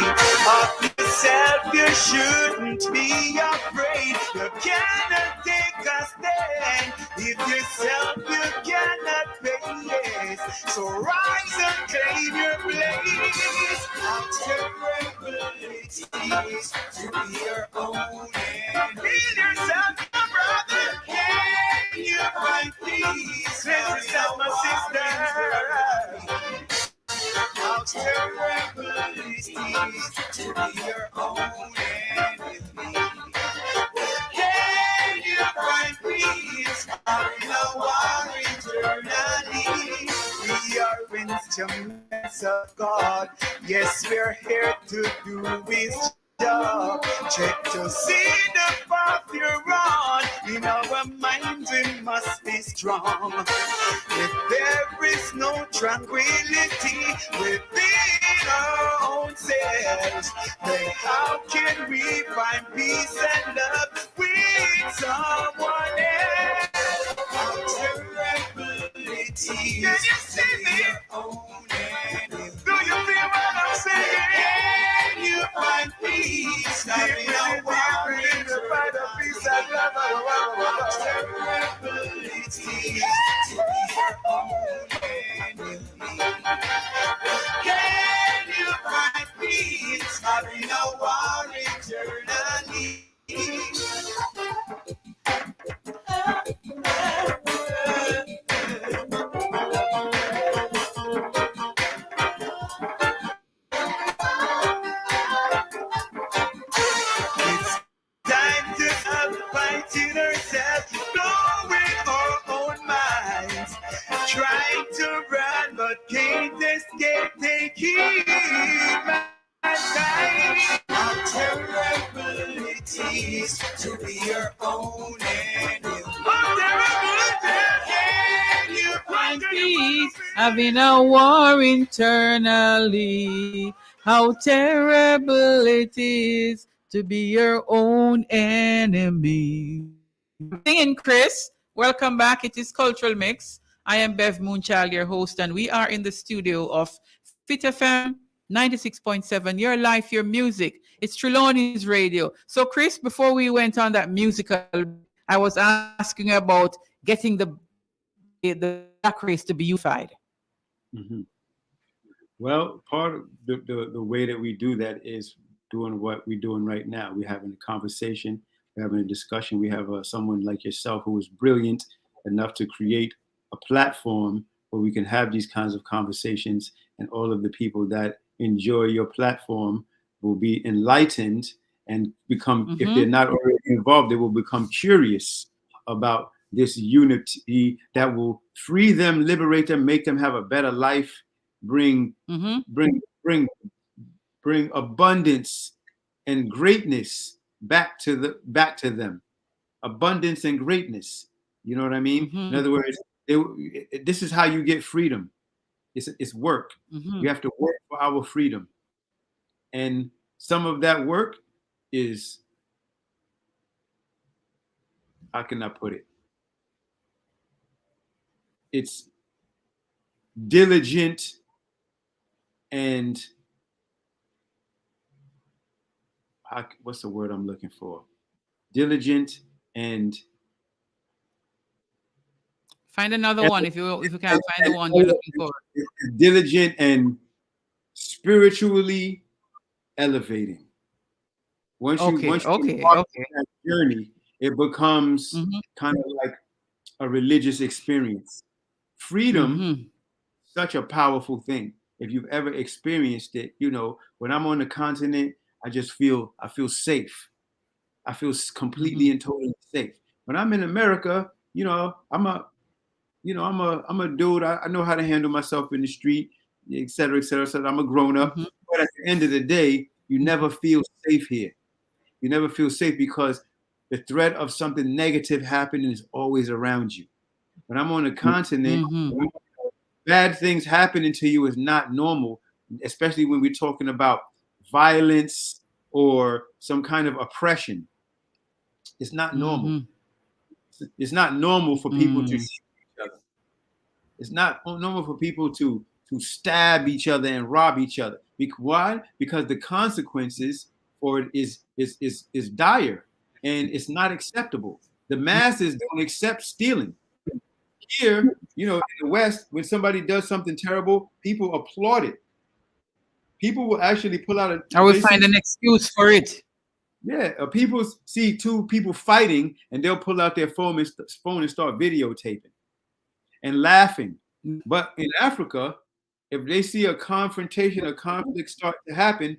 yourself. You shouldn't be afraid. You cannot take a stand if yourself you cannot face. So rise and claim your place. How terrible it is to be your own and feel yourself, my brother. Can you find peace? Feel yourself, my sister. How terrible it is to be your own enemy. Can you find peace in a war eternally? We are instruments of God. Yes, we're here to do His job. Check to see the path you're on. In our minds we must be strong. If there is no tranquility within our own selves, then how can we find peace and love with someone else? How terrible it is. Can you see me? Do you feel what I'm saying? Can you find peace? Having a war in the fight of peace and love. How terrible it is to be your own enemy. Can you find peace? Having a war eternally. Time to stop fighting ourselves, blowing our own minds, trying to run but can't escape. Take heed, my time. How terrible it is to be your own enemy. How terrible it is. Can you find Peace, having a war internally. How terrible it is to be your own enemy. Singing Chris, welcome back. It is Cultural Mix. I am Bev Moonchild, your host, and we are in the studio of Fit FM 96.7, your life, your music. It's Trelawney's radio. So, Chris, before we went on that musical, I was asking about getting the black race to be unified. Mm-hmm. Well, part of the way that we do that is doing what we're doing right now. We're having a conversation, we're having a discussion. We have someone like yourself who is brilliant enough to create a platform where we can have these kinds of conversations, and all of the people that enjoy your platform will be enlightened and become, if they're not already involved, they will become curious about this unity that will free them, liberate them, make them have a better life, bring abundance and greatness back to them. Abundance and greatness. You know what I mean? In other words, this is how you get freedom. It's work. You have to work for our freedom. And some of that work is, how can I put it? It's diligent, and what's the word I'm looking for? Diligent and find another one if you can't find the one you're looking for. Diligent and spiritually elevating. Once you walk that journey, it becomes kind of like a religious experience. Freedom, such a powerful thing. If you've ever experienced it, you know, when I'm on the continent, I feel safe. I feel completely and totally safe. When I'm in America, you know, I'm a dude. I know how to handle myself in the street, et cetera, et cetera. So I'm a grown up. But at the end of the day, you never feel safe here. You never feel safe because the threat of something negative happening is always around you. When I'm on the continent, bad things happening to you is not normal, especially when we're talking about violence or some kind of oppression. It's not normal. It's not normal for people to shoot each other. It's not normal for people to stab each other and rob each other. Why? Because the consequences for it is dire and it's not acceptable. The masses don't accept stealing. Here, you know, in the West, when somebody does something terrible, people applaud it. People will actually pull out I will find an excuse for it. Yeah, people see two people fighting and they'll pull out their phone and start videotaping and laughing. But in Africa, if they see a confrontation, a conflict start to happen,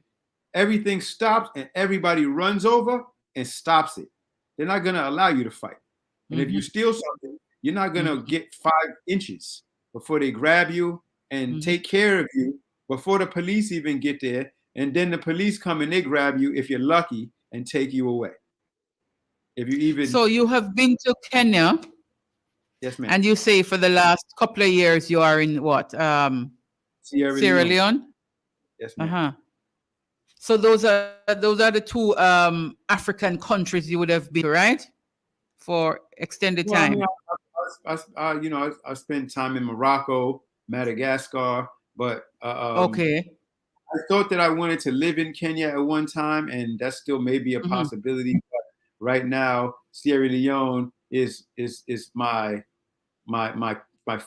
everything stops and everybody runs over and stops it. They're not going to allow you to fight. And if you steal something, you're not going to get 5 inches before they grab you and take care of you before the police even get there. And then the police come and they grab you, if you're lucky, and take you away. If you even. So you have been to Kenya. Yes, ma'am. And you say for the last couple of years you are in what? Sierra Leone? Yes, ma'am. So those are the 2 African countries you would have been, right? For extended time. I spent time in Morocco, Madagascar, but I thought that I wanted to live in Kenya at one time, and that still may be a possibility. But right now, Sierra Leone is my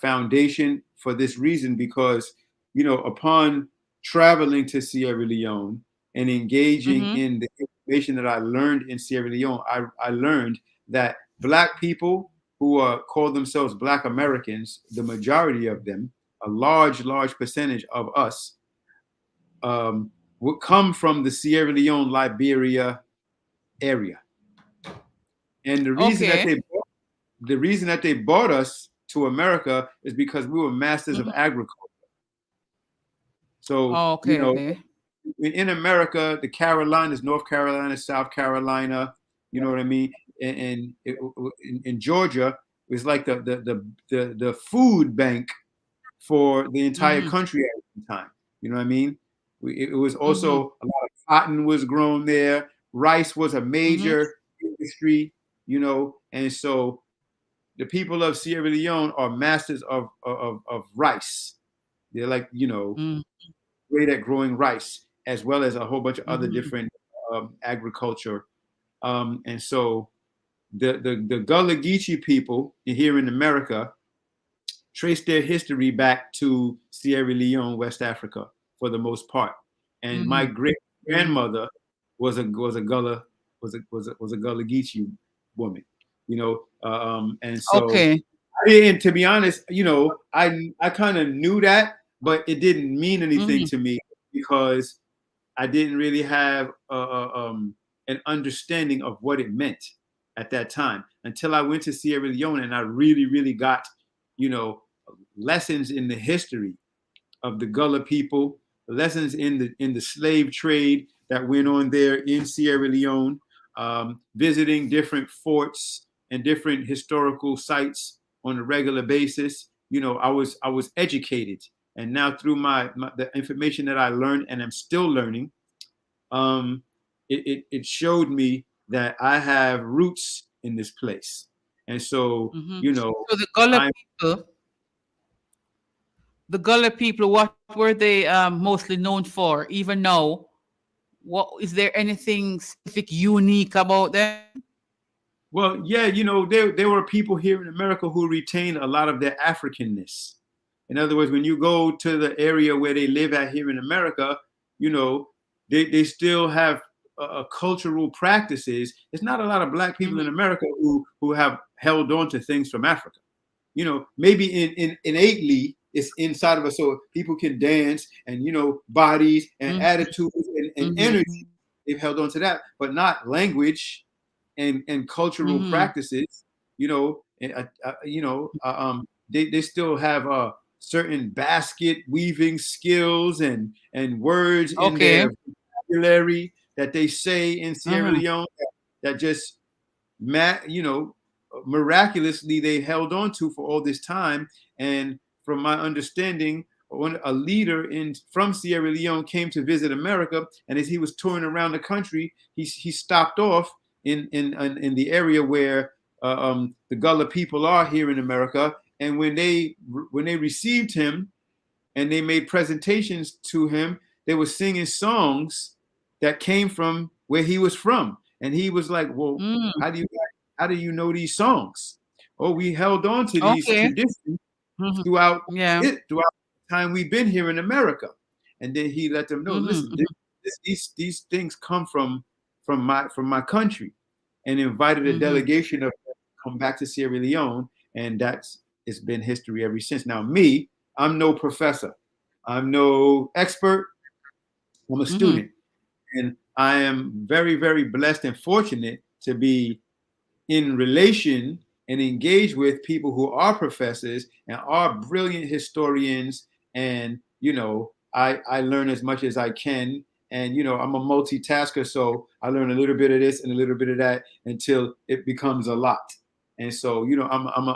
foundation for this reason, because, you know, upon traveling to Sierra Leone and engaging in the information that I learned in Sierra Leone, I learned that Black people who call themselves Black Americans, the majority of them, a large percentage of us, would come from the Sierra Leone, Liberia area. And the reason that they brought us to America is because we were masters of agriculture. So, you know, in America, the Carolinas, North Carolina, South Carolina, you know what I mean? And in Georgia, it was like the food bank for the entire country at the time. You know what I mean? It was also a lot of cotton was grown there. Rice was a major industry, you know, and so the people of Sierra Leone are masters of rice. They're like, you know, great at growing rice, as well as a whole bunch of other different agriculture. And so the Gullah Geechee people here in America trace their history back to Sierra Leone, West Africa, for the most part. And my great grandmother was a Gullah Geechee woman, you know. And so, and to be honest, you know, I kind of knew that, but it didn't mean anything to me because I didn't really have an understanding of what it meant at that time until I went to Sierra Leone and I really got, you know, lessons in the history of the Gullah people, lessons in the slave trade that went on there in Sierra Leone, visiting different forts and different historical sites on a regular basis. You know, I was educated, and now through the information that I learned and I'm still learning, it showed me that I have roots in this place. And so, you know, so the Gullah people, the Gullah people, what were they mostly known for? Even now, what is there anything specific, unique about them? Well, yeah, there were people here in America who retained a lot of their Africanness. In other words, when you go to the area where they live at here in America, they still have cultural practices. There's not a lot of Black people in America who have held on to things from Africa. Maybe innately it's inside of us, so people can dance and bodies and attitudes and energy. They've held on to that, but not language and cultural practices. They still have certain basket weaving skills and words in their vocabulary that they say in Sierra Leone that just miraculously they held on to for all this time. And from my understanding, when a leader from Sierra Leone came to visit America, and as he was touring around the country, he stopped off in the area where the Gullah people are here in America. And when they received him and they made presentations to him, they were singing songs that came from where he was from. And he was like, well, how do you know these songs? Oh, we held on to these traditions throughout the time we've been here in America. And then he let them know, listen, these things come from my country, and invited a delegation of them to come back to Sierra Leone. And it's been history ever since. Now, I'm no professor. I'm no expert. I'm a student. And I am very, very blessed and fortunate to be in relation and engage with people who are professors and are brilliant historians. And, I learn as much as I can. And, I'm a multitasker, so I learn a little bit of this and a little bit of that until it becomes a lot. And so, I'm a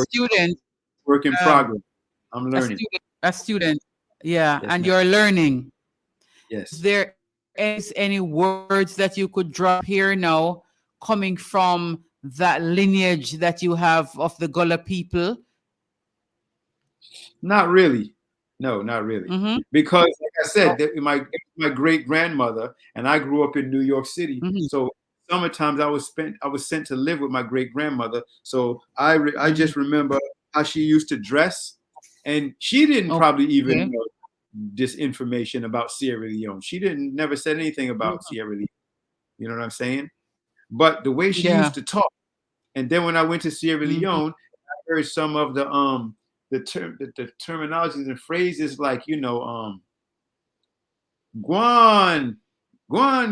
student. Work in progress. I'm learning. A student. Yeah. Yes, and ma'am. You're learning. Yes. Is there any words that you could drop here now coming from that lineage that you have of the Gullah people? Not really. No, not really. Because like I said, that my great grandmother, and I grew up in New York City. So summertimes I was sent to live with my great grandmother. So I just remember how she used to dress, and she didn't probably even know this information about Sierra Leone. She never said anything about Sierra Leone. You know what I'm saying? But the way she used to talk, and then when I went to Sierra Leone, I heard some of the terminologies and phrases like Guan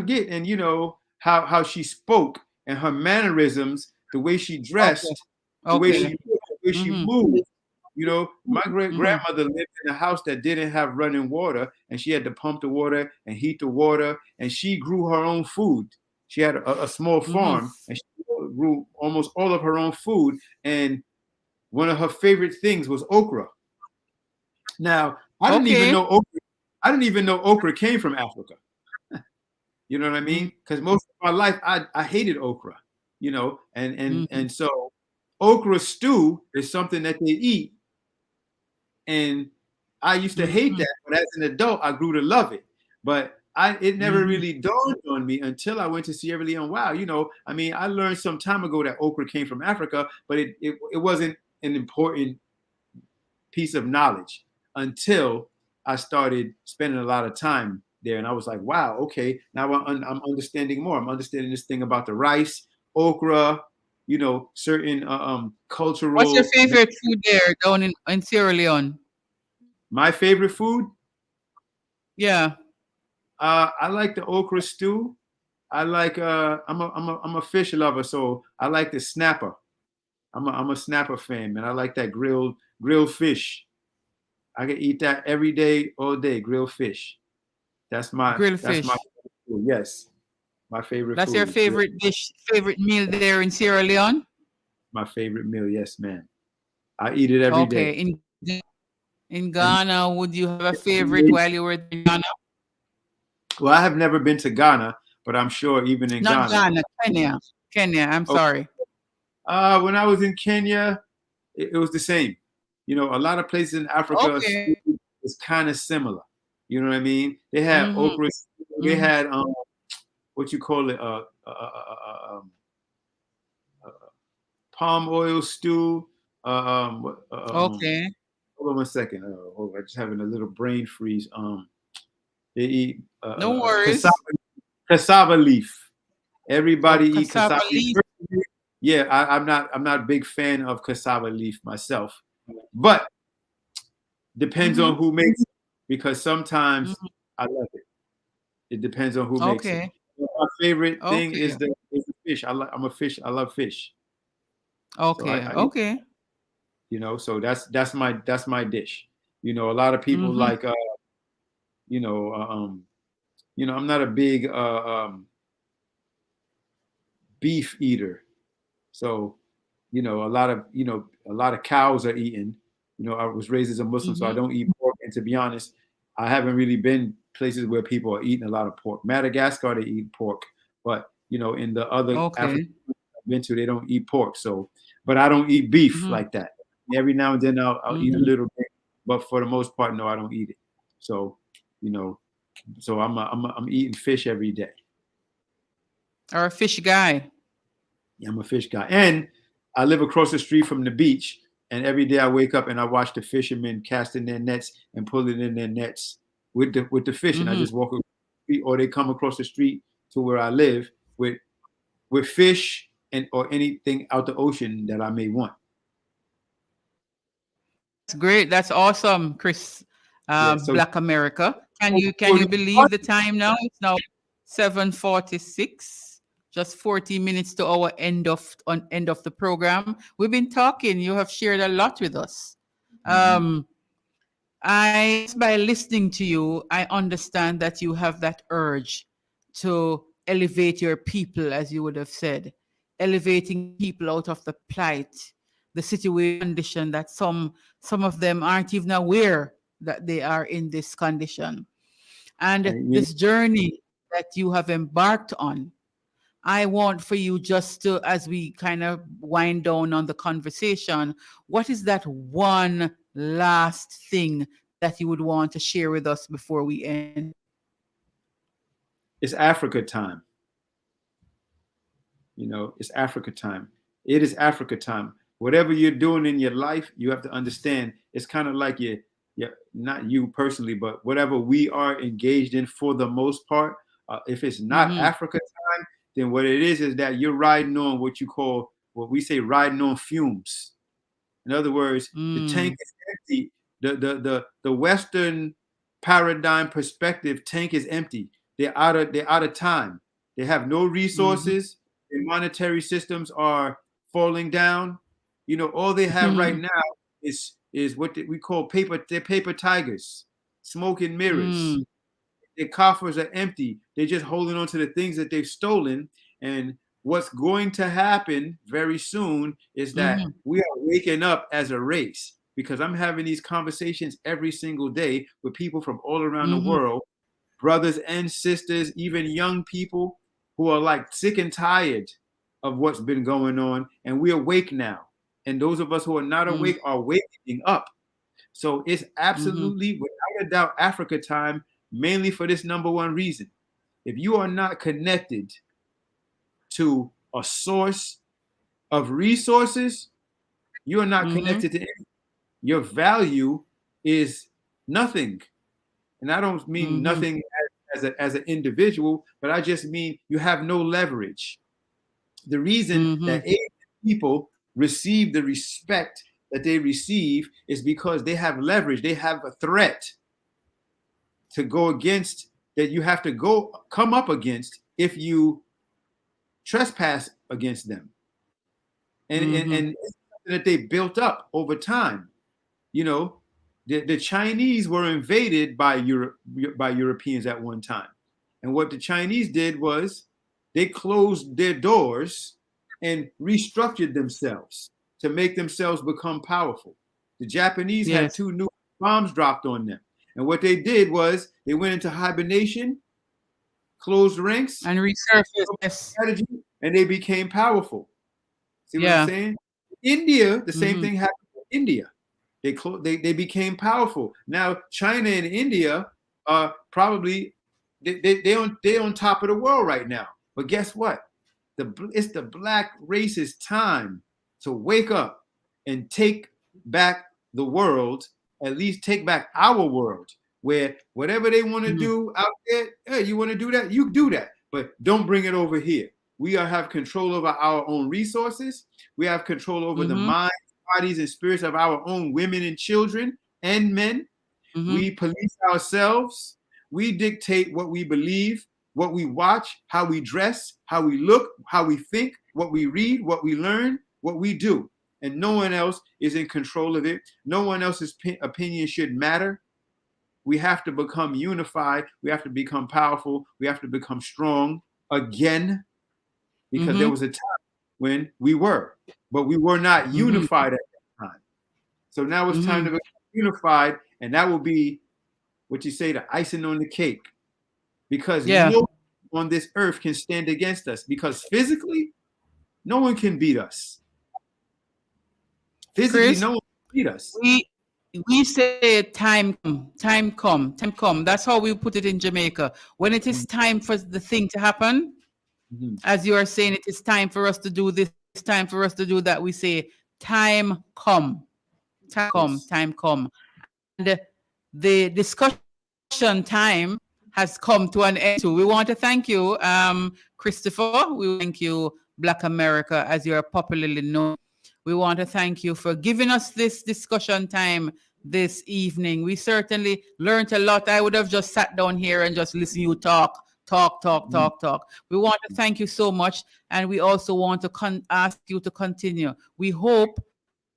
get, and how she spoke and her mannerisms, the way she dressed, the way she moved. My great grandmother lived in a house that didn't have running water, and she had to pump the water and heat the water, and she grew her own food. She had a small farm, and she grew almost all of her own food. And one of her favorite things was okra. Now, I didn't even know okra. I didn't even know okra came from Africa. You know what I mean? Because most of my life, I hated okra. And so okra stew is something that they eat. And I used to hate that, but as an adult, I grew to love it. But it never really dawned on me until I went to Sierra Leone. Wow, I learned some time ago that okra came from Africa, but it wasn't an important piece of knowledge until I started spending a lot of time there. And I was like, wow, okay, now I'm understanding more. I'm understanding this thing about the rice, okra, certain cultural. What's your favorite food there down in Sierra Leone? My favorite food? Yeah. I like the okra stew. I like I'm a fish lover, so I like the snapper. I'm a snapper fan, man. I like that grilled fish. I can eat that every day, all day. Grilled fish. That's my grilled fish. My food. Yes, my favorite. That's food. Your favorite dish, favorite meal there in Sierra Leone? My favorite meal, yes, ma'am. I eat it every day. Okay. In Ghana, would you have a favorite while you were in Ghana? Well, I have never been to Ghana, but I'm sure even in Not Ghana. Kenya. I'm sorry. When I was in Kenya, it was the same. A lot of places in Africa is kind of similar. You know what I mean? They had Mm-hmm. okra. They had what you call it? Palm oil stew. Okay. Hold on 1 second. I'm just having a little brain freeze. They eat No worries. cassava leaf. Everybody eat cassava cassava leaf. leaf. Yeah, I'm not a big fan of cassava leaf myself, but depends on who makes it, because sometimes I love it. It depends on who makes it. Okay. My favorite thing Okay. is the fish. I'm a fish. I love fish. Okay. So Okay. you know, so that's my dish. You know, a lot of people Mm-hmm. like I'm not a big beef eater. So, you know, a lot of cows are eaten. You know, I was raised as a Muslim, so I don't eat pork. And to be honest, I haven't really been places where people are eating a lot of pork. Madagascar, they eat pork, but you know, in the other Okay. African I've been to, they don't eat pork. So, but I don't eat beef like that. Every now and then I'll eat a little bit, but for the most part, no, I don't eat it. So, you know, so I'm eating fish every day. Or a fish guy. Yeah, I'm a fish guy, and I live across the street from the beach. And every day I wake up and I watch the fishermen casting their nets and pulling in their nets with the fish, and I just walk across the street, or they come across the street to where I live with fish or anything out the ocean that I may want. That's great. That's awesome, Chris. So Black America. Can you believe the time now? It's now 7:46. Just 40 minutes to our end of the program. We've been talking. You have shared a lot with us. By listening to you, I understand that you have that urge to elevate your people, as you would have said, elevating people out of the plight, the situation condition that some of them aren't even aware that they are in this condition. And this journey that you have embarked on, I want for you just to, as we kind of wind down on the conversation, what is that one last thing that you would want to share with us before we end? It's Africa time. You know, it's Africa time. It is Africa time. Whatever you're doing in your life, you have to understand it's kind of like not you personally, but whatever we are engaged in for the most part, if it's not Africa time, then what it is that you're riding on what we say riding on fumes. In other words, the tank is empty. The Western paradigm perspective tank is empty. They're out of time. They have no resources. Their monetary systems are falling down. You know, all they have right now is what we call paper tigers, smoke and mirrors. Their coffers are empty. They're just holding on to the things that they've stolen. And what's going to happen very soon is that we are waking up as a race, because I'm having these conversations every single day with people from all around the world, brothers and sisters, even young people who are like sick and tired of what's been going on. And we're awake now. And those of us who are not awake are waking up. So it's absolutely, without a doubt, Africa time, mainly for this number one reason. If you are not connected to a source of resources, you are not connected to anything. Your value is nothing. And I don't mean nothing as an individual, but I just mean you have no leverage. The reason that Asian people receive the respect that they receive is because they have leverage. They have a threat to go against, that you have to come up against if you trespass against them. And it's something that they built up over time. You know, the Chinese were invaded by Europeans at one time. And what the Chinese did was they closed their doors and restructured themselves to make themselves become powerful. The Japanese had 2 nuclear bombs dropped on them. And what they did was they went into hibernation, closed ranks, and resurfaced strategy, and they became powerful. See what I'm saying? India, the same thing happened in India. They became powerful. Now China and India are probably they on top of the world right now. But guess what? It's the black race's time to wake up and take back the world, at least take back our world, where whatever they want to do out there, hey, you want to do that, you do that, but don't bring it over here. We have control over our own resources. We have control over the minds, bodies, and spirits of our own women and children and men. We police ourselves. We dictate what we believe, what we watch, how we dress, how we look, how we think, what we read, what we learn, what we do. And no one else is in control of it. No one else's opinion should matter. We have to become unified. We have to become powerful. We have to become strong again, because there was a time when we were, but we were not unified at that time. So now it's time to become unified, and that will be what you say, the icing on the cake, because no one on this earth can stand against us, because physically, no one can beat us. Physically, Chris, no one can beat us. We say time come. That's how we put it in Jamaica. When it is time for the thing to happen, as you are saying, it is time for us to do this, it's time for us to do that. We say, time come. Time come. And the discussion time has come to an end too. We want to thank you, Christopher. We thank you, Black America, as you are popularly known. We want to thank you for giving us this discussion time this evening. We certainly learned a lot. I would have just sat down here and just listened to you talk. We want to thank you so much. And we also want to ask you to continue. We hope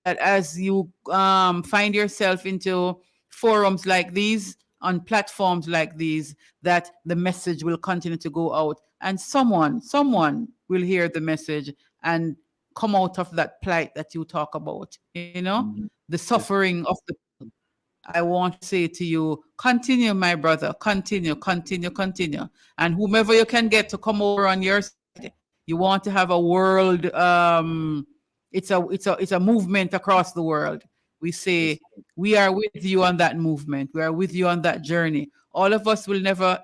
that as you find yourself into forums like these, on platforms like these, that the message will continue to go out, and someone will hear the message and come out of that plight that you talk about, the suffering of the people. I want to say to you, continue, my brother, continue. And whomever you can get to come over on your side, you want to have a world, it's a movement across the world. We say, we are with you on that movement. We are with you on that journey. All of us will never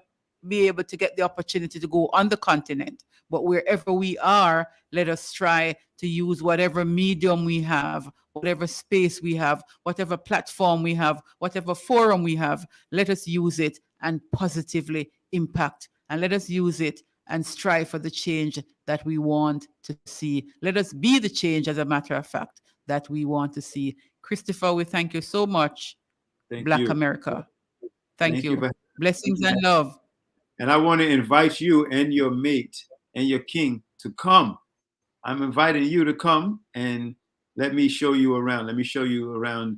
be able to get the opportunity to go on the continent, but wherever we are, let us try to use whatever medium we have, whatever space we have, whatever platform we have, whatever forum we have. Let us use it and positively impact, and let us use it and strive for the change that we want to see. Let us be the change, as a matter of fact, that we want to see. Christopher, we thank you so much. Black America. Thank you. Blessings and love. And I want to invite you and your mate and your king to come. I'm inviting you to come and let me show you around. Let me show you around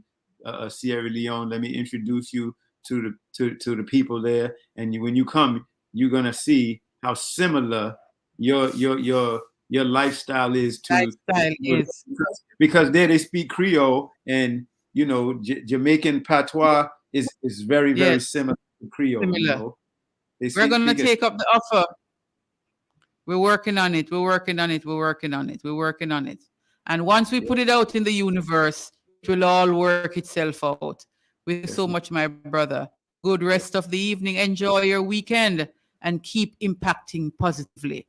Sierra Leone. Let me introduce you to the people there. And when you come, you're gonna see how similar your lifestyle is to because there they speak Creole, and Jamaican patois is very very similar to Creole. We're gonna take up the offer. We're working on it. And once we put it out in the universe, it will all work itself out. With so much, my brother. Good rest of the evening. Enjoy your weekend and keep impacting positively.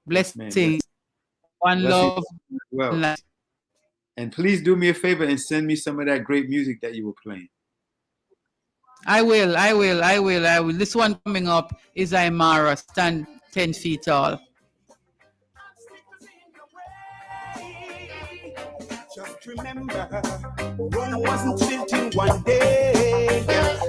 Blessings. One love. Well. And please do me a favor and send me some of that great music that you were playing. I will. This one coming up is Aymara, Stand 10 Feet Tall. Just remember, Rome wasn't built in one day.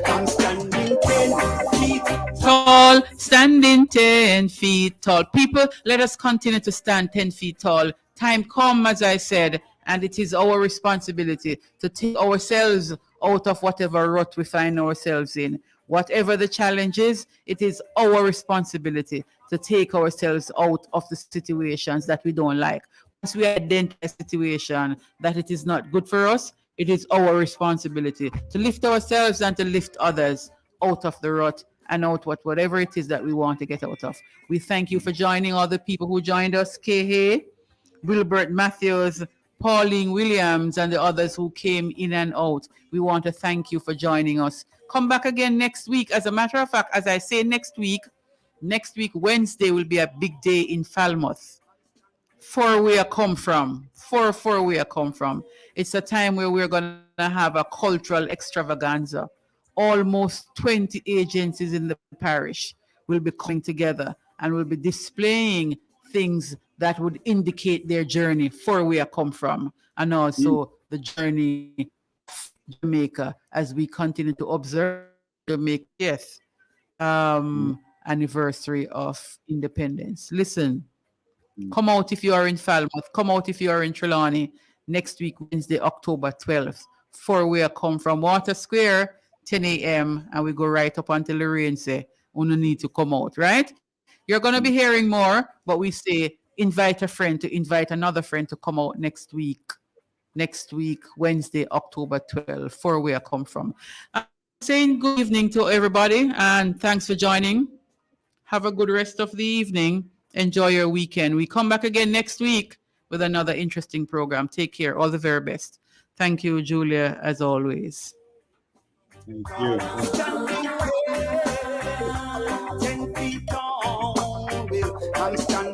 I'm standing 10 feet tall, standing 10 feet tall. People, let us continue to stand 10 feet tall. Time come, as I said, and it is our responsibility to take ourselves out of whatever rut we find ourselves in. Whatever the challenge is, it is our responsibility to take ourselves out of the situations that we don't like. Once we identify a situation that it is not good for us, it is our responsibility to lift ourselves and to lift others out of the rut and out whatever it is that we want to get out of. We thank you for joining all the people who joined us. Kehe, Wilbert Matthews, Pauline Williams, and the others who came in and out. We want to thank you for joining us. Come back again next week. As a matter of fact, as I say next week, Wednesday will be a big day in Falmouth. For where I come from. It's a time where we're going to have a cultural extravaganza. Almost 20 agencies in the parish will be coming together and will be displaying things that would indicate their journey for where I come from, and also the journey of Jamaica as we continue to observe Jamaica's anniversary of independence. Listen, come out if you are in Falmouth, come out if you are in Trelawney next week, Wednesday, October 12th, for where I come from, Water Square, 10 a.m. and we go right up until the rain say, you need to come out, right? You're going to be hearing more, but we say invite a friend to invite another friend to come out next week, Wednesday, October 12th, for where I come from. I'm saying good evening to everybody, and thanks for joining. Have a good rest of the evening. Enjoy your weekend. We come back again next week with another interesting program. Take care. All the very best. Thank you, Julia, as always. Thank you. 10 feet tall, I'm standing